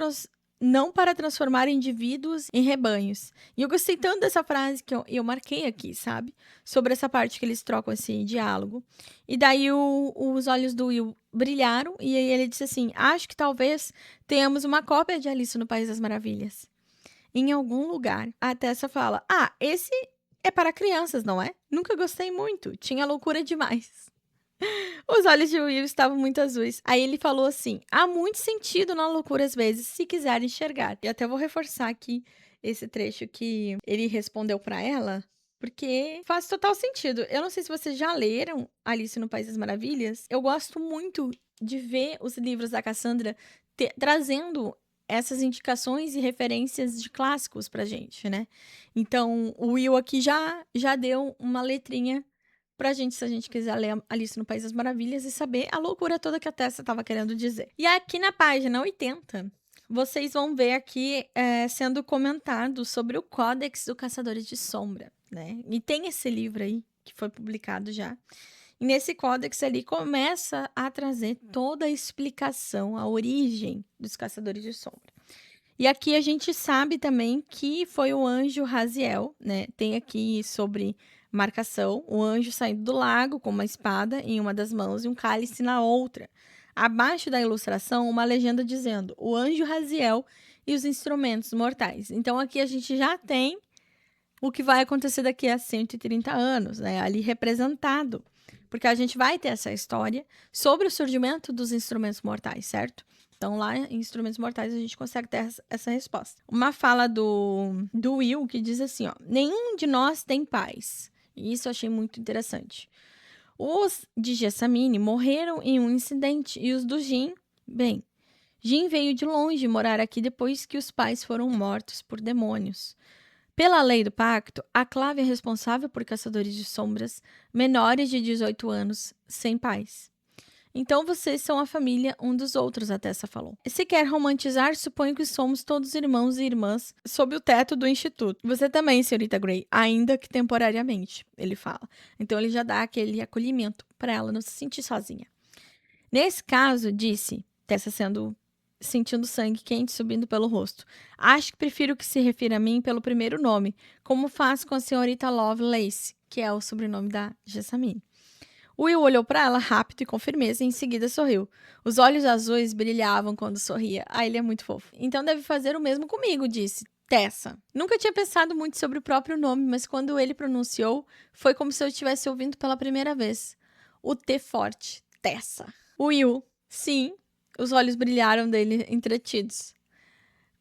não para transformar indivíduos em rebanhos. E eu gostei tanto dessa frase que eu marquei aqui, sabe? Sobre essa parte que eles trocam esse diálogo. E daí os olhos do Will brilharam e aí ele disse assim: acho que talvez tenhamos uma cópia de Alice no País das Maravilhas. Em algum lugar. A Tessa fala: esse é para crianças, não é? Nunca gostei muito. Tinha loucura demais. Os olhos de Will estavam muito azuis. Aí ele falou assim: há muito sentido na loucura às vezes, se quiser enxergar. E até vou reforçar aqui esse trecho que ele respondeu para ela, porque faz total sentido. Eu não sei se vocês já leram Alice no País das Maravilhas. Eu gosto muito de ver os livros da Cassandra trazendo essas indicações e referências de clássicos pra gente, né? Então, o Will aqui já deu uma letrinha pra gente, se a gente quiser ler Alice no País das Maravilhas e saber a loucura toda que a Tessa estava querendo dizer. E aqui na página 80, vocês vão ver aqui sendo comentado sobre o Códex do Caçadores de Sombra, né? E tem esse livro aí, que foi publicado já. E nesse códex ali começa a trazer toda a explicação, a origem dos Caçadores de Sombra. E aqui a gente sabe também que foi o anjo Raziel, né? Tem aqui sobre marcação, o anjo saindo do lago com uma espada em uma das mãos e um cálice na outra. Abaixo da ilustração, uma legenda dizendo: o anjo Raziel e os instrumentos mortais. Então aqui a gente já tem o que vai acontecer daqui a 130 anos, né? Ali representado. Porque a gente vai ter essa história sobre o surgimento dos instrumentos mortais, certo? Então, lá em Instrumentos Mortais, a gente consegue ter essa resposta. Uma fala do Will que diz assim, ó: nenhum de nós tem paz. E isso eu achei muito interessante. Os de Jessamine morreram em um incidente e os do Jin, bem, Jin veio de longe morar aqui depois que os pais foram mortos por demônios. Pela lei do pacto, a Clave é responsável por caçadores de sombras menores de 18 anos sem pais. Então vocês são a família um dos outros, a Tessa falou. Se quer romantizar, suponho que somos todos irmãos e irmãs sob o teto do instituto. Você também, senhorita Grey, ainda que temporariamente, ele fala. Então ele já dá aquele acolhimento para ela não se sentir sozinha. Nesse caso, disse Tessa sentindo sangue quente subindo pelo rosto. Acho que prefiro que se refira a mim pelo primeiro nome, como faz com a senhorita Lovelace, que é o sobrenome da Jessamine. Will olhou para ela rápido e com firmeza e em seguida sorriu. Os olhos azuis brilhavam quando sorria. Ele é muito fofo. Então deve fazer o mesmo comigo, disse Tessa. Nunca tinha pensado muito sobre o próprio nome, mas quando ele pronunciou, foi como se eu estivesse ouvindo pela primeira vez. O T forte, Tessa. Will, sim. Os olhos brilharam dele, entretidos.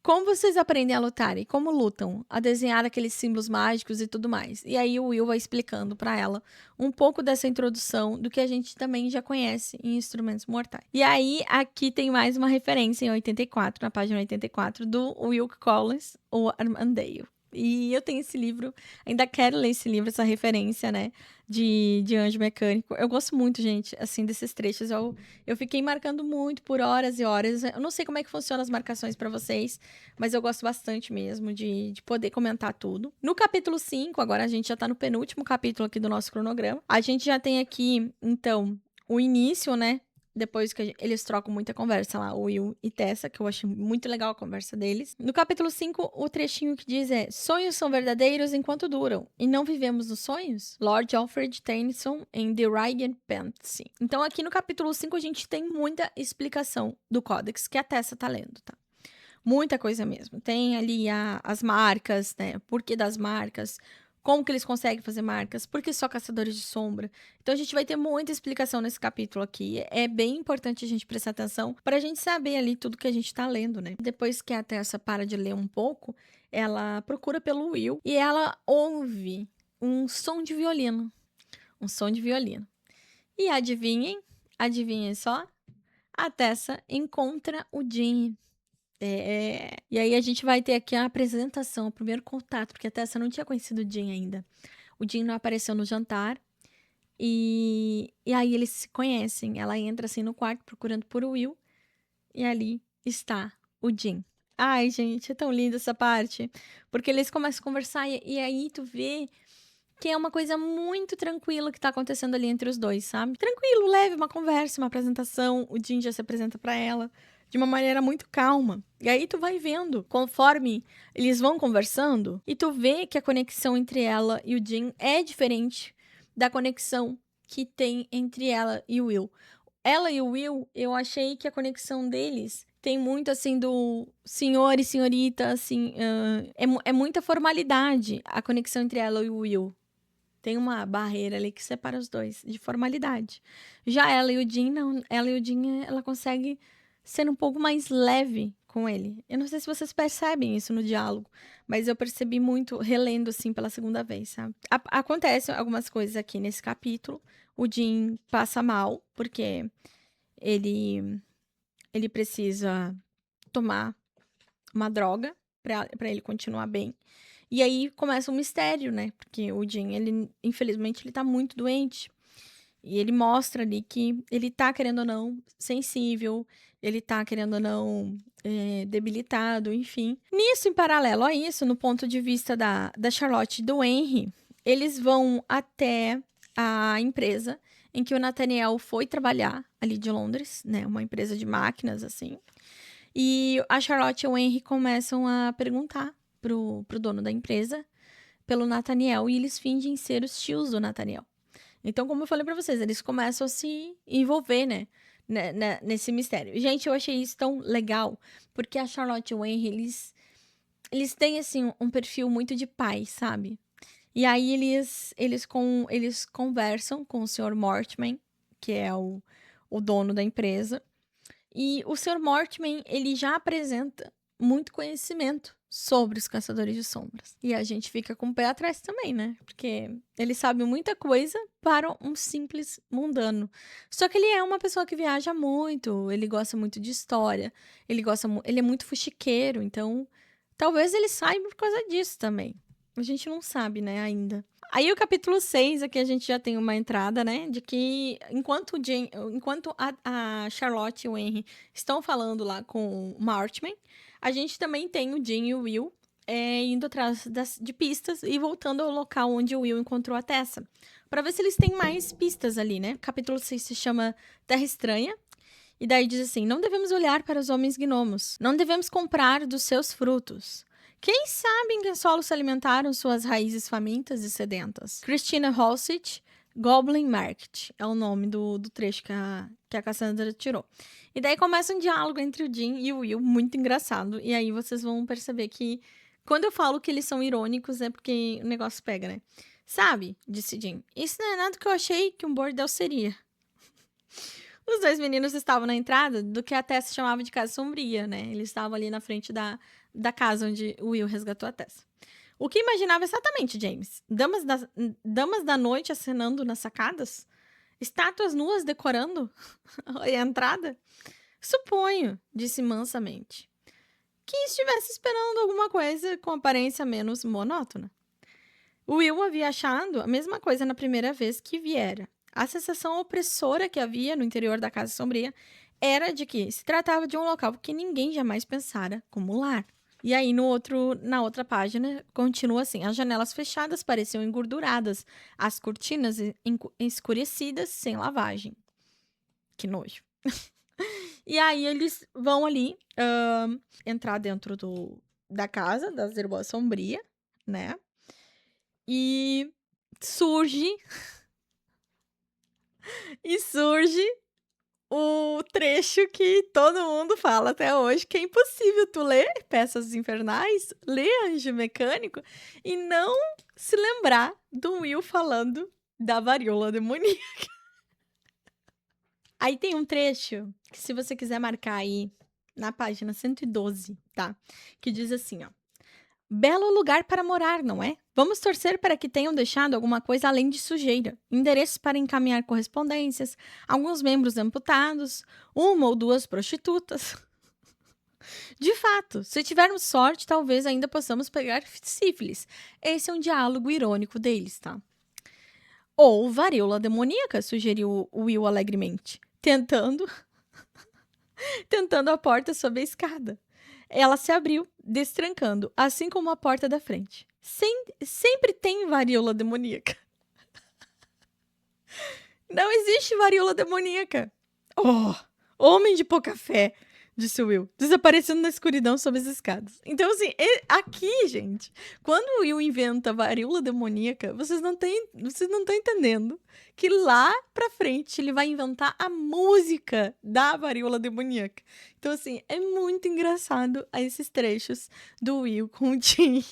Como vocês aprendem a lutar e como lutam? A desenhar aqueles símbolos mágicos e tudo mais. E aí o Will vai explicando para ela um pouco dessa introdução do que a gente também já conhece em Instrumentos Mortais. E aí aqui tem mais uma referência em 84, na página 84, do Will Collins, o Armadale. E eu tenho esse livro, ainda quero ler esse livro, essa referência, né, de Anjo Mecânico. Eu gosto muito, gente, assim, desses trechos. Eu fiquei marcando muito por horas e horas. Eu não sei como é que funcionam as marcações para vocês, mas eu gosto bastante mesmo de poder comentar tudo. No capítulo 5, agora a gente já tá no penúltimo capítulo aqui do nosso cronograma. A gente já tem aqui, então, o início, né, depois que eles trocam muita conversa lá, o Will e Tessa, que eu achei muito legal a conversa deles. No capítulo 5, o trechinho que diz é: sonhos são verdadeiros enquanto duram, e não vivemos nos sonhos? Lord Alfred Tennyson em The Ryan Fantasy. Então aqui no capítulo 5 a gente tem muita explicação do Códex que a Tessa tá lendo, tá? Muita coisa mesmo. Tem ali as marcas, né? Por que das marcas? Como que eles conseguem fazer marcas? Por que só caçadores de sombra? Então a gente vai ter muita explicação nesse capítulo aqui. É bem importante a gente prestar atenção para a gente saber ali tudo que a gente está lendo, né? Depois que a Tessa para de ler um pouco, ela procura pelo Will e ela ouve um som de violino. Um som de violino. E adivinhem só, a Tessa encontra o Jim. E aí a gente vai ter aqui a apresentação, o primeiro contato, porque a Tessa não tinha conhecido o Jim ainda. O Jim não apareceu no jantar. E aí eles se conhecem. Ela entra assim no quarto procurando por Will. E ali está o Jim. Ai, gente, é tão linda essa parte. Porque eles começam a conversar e aí tu vê que é uma coisa muito tranquila que tá acontecendo ali entre os dois, sabe? Tranquilo, leve, uma conversa, uma apresentação. O Jim já se apresenta pra ela. de uma maneira muito calma. E aí tu vai vendo, conforme eles vão conversando, e tu vê que a conexão entre ela e o Jim é diferente da conexão que tem entre ela e o Will. Ela e o Will, eu achei que a conexão deles tem muito, assim, do senhor e senhorita, assim, é muita formalidade a conexão entre ela e o Will. Tem uma barreira ali que separa os dois, de formalidade. Já ela e o Jim, não. Ela e o Jim, ela consegue ser um pouco mais leve com ele. Eu não sei se vocês percebem isso no diálogo, mas eu percebi muito relendo, assim, pela segunda vez, sabe? Acontecem algumas coisas aqui nesse capítulo. O Jim passa mal, porque ele, ele precisa tomar uma droga pra ele continuar bem. E aí começa um mistério, né? Porque o Jim, ele, infelizmente, ele tá muito doente. E ele mostra ali que ele tá, querendo ou não, sensível, ele tá, querendo ou não, debilitado, enfim. Nisso, em paralelo a isso, no ponto de vista da Charlotte e do Henry, eles vão até a empresa em que o Nathaniel foi trabalhar, ali de Londres, né? Uma empresa de máquinas, assim. E a Charlotte e o Henry começam a perguntar pro dono da empresa pelo Nathaniel e eles fingem ser os tios do Nathaniel. Então, como eu falei pra vocês, eles começam a se envolver, nesse mistério. Gente, eu achei isso tão legal, porque a Charlotte e o Henry, eles têm, assim, um perfil muito de pai, sabe? E aí, eles conversam com o Sr. Mortman, que é o dono da empresa, e o Sr. Mortman, ele já apresenta muito conhecimento sobre os Caçadores de Sombras. E a gente fica com o pé atrás também, né? Porque ele sabe muita coisa para um simples mundano. Só que ele é uma pessoa que viaja muito, ele gosta muito de história, ele é muito fuxiqueiro, então talvez ele saiba por causa disso também. A gente não sabe, né, ainda. Aí o capítulo 6, aqui a gente já tem uma entrada, né? De que enquanto a Charlotte e o Henry estão falando lá com o Marchman, a gente também tem o Jim e o Will indo atrás de pistas e voltando ao local onde o Will encontrou a Tessa. Pra ver se eles têm mais pistas ali, né? Capítulo 6 se chama Terra Estranha. E daí diz assim: não devemos olhar para os homens gnomos. Não devemos comprar dos seus frutos. Quem sabe em que solo se alimentaram suas raízes famintas e sedentas? Christina Halsett, Goblin Market. É o nome do trecho que a Cassandra tirou. E daí começa um diálogo entre o Jim e o Will, muito engraçado. E aí vocês vão perceber que quando eu falo que eles são irônicos é porque o negócio pega, né? Sabe, disse Jim, isso não é nada que eu achei que um bordel seria. Os dois meninos estavam na entrada do que a Tessa chamava de Casa Sombria, né? Eles estavam ali na frente da casa onde o Will resgatou a Tessa. O que imaginava exatamente, James? Damas da noite acenando nas sacadas? Estátuas nuas decorando a entrada? Suponho, disse mansamente, que estivesse esperando alguma coisa com aparência menos monótona. O Will havia achado a mesma coisa na primeira vez que viera. A sensação opressora que havia no interior da Casa Sombria era de que se tratava de um local que ninguém jamais pensara como lar. E aí, na outra página, continua assim: as janelas fechadas pareciam engorduradas, as cortinas escurecidas, sem lavagem. Que nojo. E aí, eles vão ali entrar dentro da casa das Irmãs Sombria, né? E surge o trecho que todo mundo fala até hoje, que é impossível tu ler Peças Infernais, ler Anjo Mecânico e não se lembrar do Will falando da varíola demoníaca. Aí tem um trecho que, se você quiser marcar aí na página 112, tá? Que diz assim, ó: belo lugar para morar, não é? Vamos torcer para que tenham deixado alguma coisa além de sujeira. Endereços para encaminhar correspondências, alguns membros amputados, uma ou duas prostitutas. De fato, se tivermos sorte, talvez ainda possamos pegar sífilis. Esse é um diálogo irônico deles, tá? Ou varíola demoníaca, sugeriu Will alegremente, tentando a porta sob a escada. Ela se abriu, destrancando, assim como a porta da frente. Sempre tem varíola demoníaca. Não existe varíola demoníaca. Oh, homem de pouca fé, disse o Will, desaparecendo na escuridão sob as escadas. Então, assim, aqui, gente, quando o Will inventa a varíola demoníaca, vocês não estão entendendo que lá pra frente ele vai inventar a música da varíola demoníaca. Então, assim, é muito engraçado esses trechos do Will com o Tim.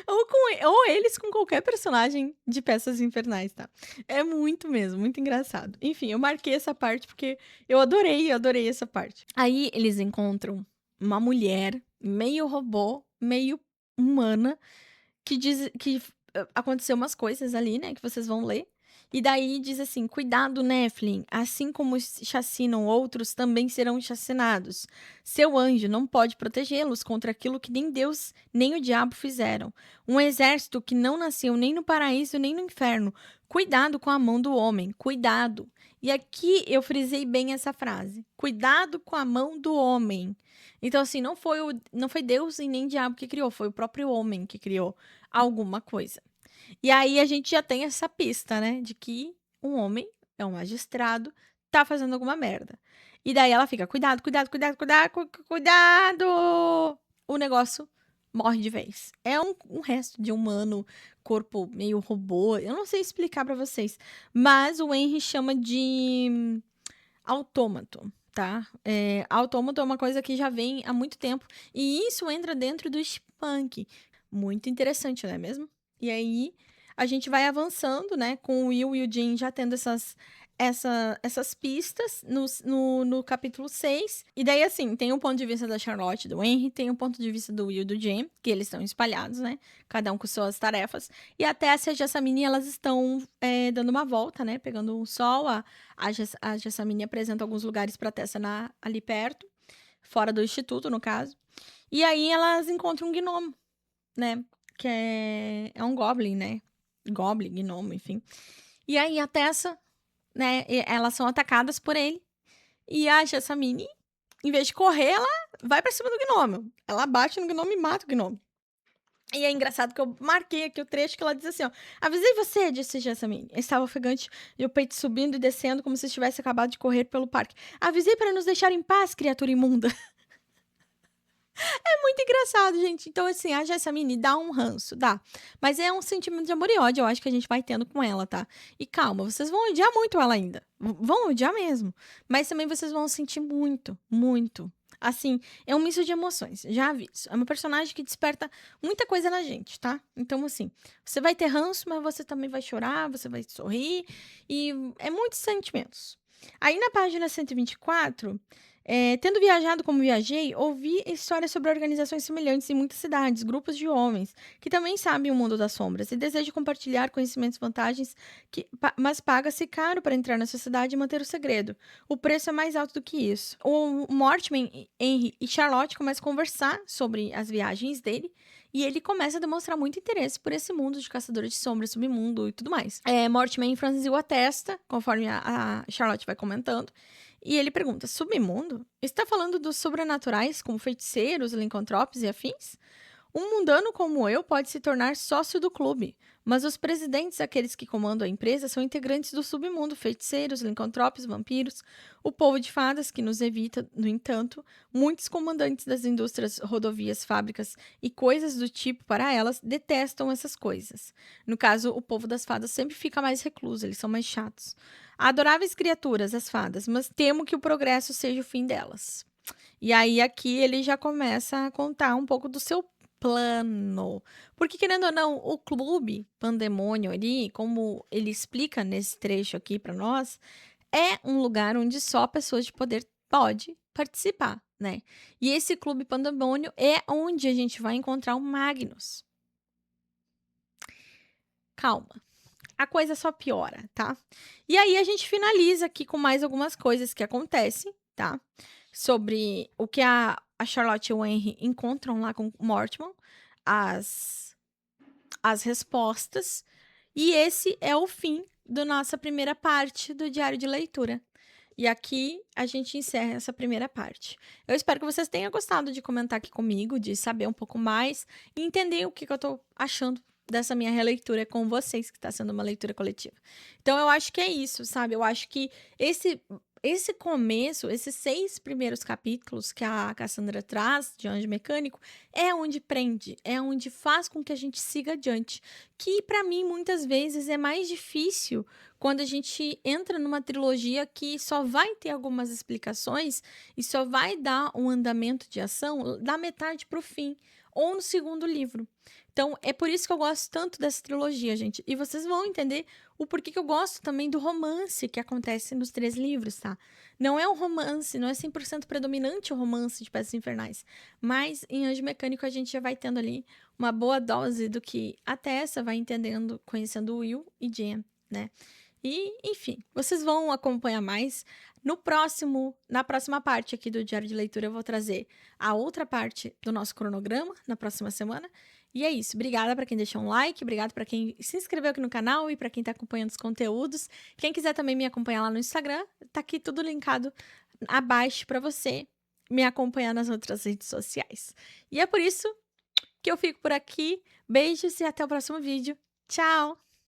Ou eles com qualquer personagem de Peças Infernais, tá? É muito mesmo, muito engraçado. Enfim, eu marquei essa parte porque eu adorei essa parte. Aí eles encontram uma mulher meio robô, meio humana, que diz que aconteceu umas coisas ali, né, que vocês vão ler. E daí diz assim: cuidado, Nephilim, assim como chacinam outros, também serão chacinados. Seu anjo não pode protegê-los contra aquilo que nem Deus nem o diabo fizeram. Um exército que não nasceu nem no paraíso nem no inferno. Cuidado com a mão do homem, cuidado. E aqui eu frisei bem essa frase: cuidado com a mão do homem. Então, assim, não foi Deus e nem o diabo que criou, foi o próprio homem que criou alguma coisa. E aí a gente já tem essa pista, né, de que um homem é um magistrado, tá fazendo alguma merda. E daí ela fica: cuidado, cuidado, cuidado, cuidado, cuidado! O negócio morre de vez. É um resto de humano, corpo meio robô. Eu não sei explicar pra vocês, mas o Henry chama de autômato, tá? Autômato é uma coisa que já vem há muito tempo. E isso entra dentro do steampunk. Muito interessante, não é mesmo? E aí a gente vai avançando, né? Com o Will e o Jim já tendo essas pistas no capítulo 6. E daí, assim, tem o ponto de vista da Charlotte, do Henry, tem o ponto de vista do Will e do Jim, que eles estão espalhados, né? Cada um com suas tarefas. E a Tessa e a Jessamine, elas estão dando uma volta, né? Pegando o sol. A Jessamine apresenta alguns lugares pra Tessa ali perto, fora do instituto, no caso. E aí elas encontram um gnomo, né? Que é um goblin, né? Goblin, gnomo, enfim. E aí a Tessa, né? Elas são atacadas por ele. E a Jessamine, em vez de correr, ela vai pra cima do gnomo. Ela bate no gnomo e mata o gnomo. E é engraçado que eu marquei aqui o trecho que ela diz assim, ó: avisei você, disse Jessamine. Estava ofegante e o peito subindo e descendo como se estivesse acabado de correr pelo parque. Avisei para nos deixar em paz, criatura imunda. É muito engraçado, gente. Então, assim, a Jessamine dá um ranço, dá. Mas é um sentimento de amor e ódio, eu acho que a gente vai tendo com ela, tá? E calma, vocês vão odiar muito ela ainda. Vão odiar mesmo. Mas também vocês vão sentir muito, muito. Assim, é um misto de emoções, já aviso. É uma personagem que desperta muita coisa na gente, tá? Então, assim, você vai ter ranço, mas você também vai chorar, você vai sorrir. E é muitos sentimentos. Aí na página 124, tendo viajado como viajei, ouvi histórias sobre organizações semelhantes em muitas cidades, grupos de homens, que também sabem o mundo das sombras e desejam compartilhar conhecimentos e vantagens, mas paga-se caro para entrar na sociedade e manter o segredo. O preço é mais alto do que isso. O Mortimer, Henry e Charlotte começam a conversar sobre as viagens dele, e ele começa a demonstrar muito interesse por esse mundo de caçadores de sombras, submundo e tudo mais. Mortimer franziu a testa, conforme a Charlotte vai comentando. E ele pergunta: submundo? Está falando dos sobrenaturais, como feiticeiros, lincantropes e afins? Um mundano como eu pode se tornar sócio do clube, mas os presidentes, aqueles que comandam a empresa, são integrantes do submundo, feiticeiros, lincantropes, vampiros, o povo de fadas, que nos evita, no entanto, muitos comandantes das indústrias, rodovias, fábricas e coisas do tipo para elas detestam essas coisas. No caso, o povo das fadas sempre fica mais recluso, eles são mais chatos. Adoráveis criaturas, as fadas, mas temo que o progresso seja o fim delas. E aí aqui ele já começa a contar um pouco do seu plano. Porque, querendo ou não, o clube Pandemônio ali, como ele explica nesse trecho aqui para nós, é um lugar onde só pessoas de poder pode participar, né? E esse clube Pandemônio é onde a gente vai encontrar o Magnus. Calma. A coisa só piora, tá? E aí a gente finaliza aqui com mais algumas coisas que acontecem, tá? Sobre o que a Charlotte e o Henry encontram lá com o Mortimer, as respostas. E esse é o fim da nossa primeira parte do diário de leitura. E aqui a gente encerra essa primeira parte. Eu espero que vocês tenham gostado de comentar aqui comigo, de saber um pouco mais e entender o que eu tô achando dessa minha releitura com vocês, que está sendo uma leitura coletiva. Então, eu acho que é isso, sabe? Eu acho que esse começo, esses 6 primeiros capítulos que a Cassandra traz de Anjo Mecânico, é onde prende, é onde faz com que a gente siga adiante, que para mim muitas vezes é mais difícil quando a gente entra numa trilogia que só vai ter algumas explicações e só vai dar um andamento de ação da metade para o fim, ou no segundo livro. Então, é por isso que eu gosto tanto dessa trilogia, gente. E vocês vão entender o porquê que eu gosto também do romance que acontece nos 3 livros, tá? Não é um romance, não é 100% predominante o romance de Peças Infernais, mas em Anjo Mecânico a gente já vai tendo ali uma boa dose do que a Tessa vai entendendo, conhecendo o Will e Jen, né? E, enfim, vocês vão acompanhar mais. Na próxima parte aqui do Diário de Leitura, eu vou trazer a outra parte do nosso cronograma na próxima semana. E é isso. Obrigada para quem deixou um like, obrigada para quem se inscreveu aqui no canal e para quem está acompanhando os conteúdos. Quem quiser também me acompanhar lá no Instagram, tá aqui tudo linkado abaixo para você me acompanhar nas outras redes sociais. E é por isso que eu fico por aqui. Beijos e até o próximo vídeo. Tchau!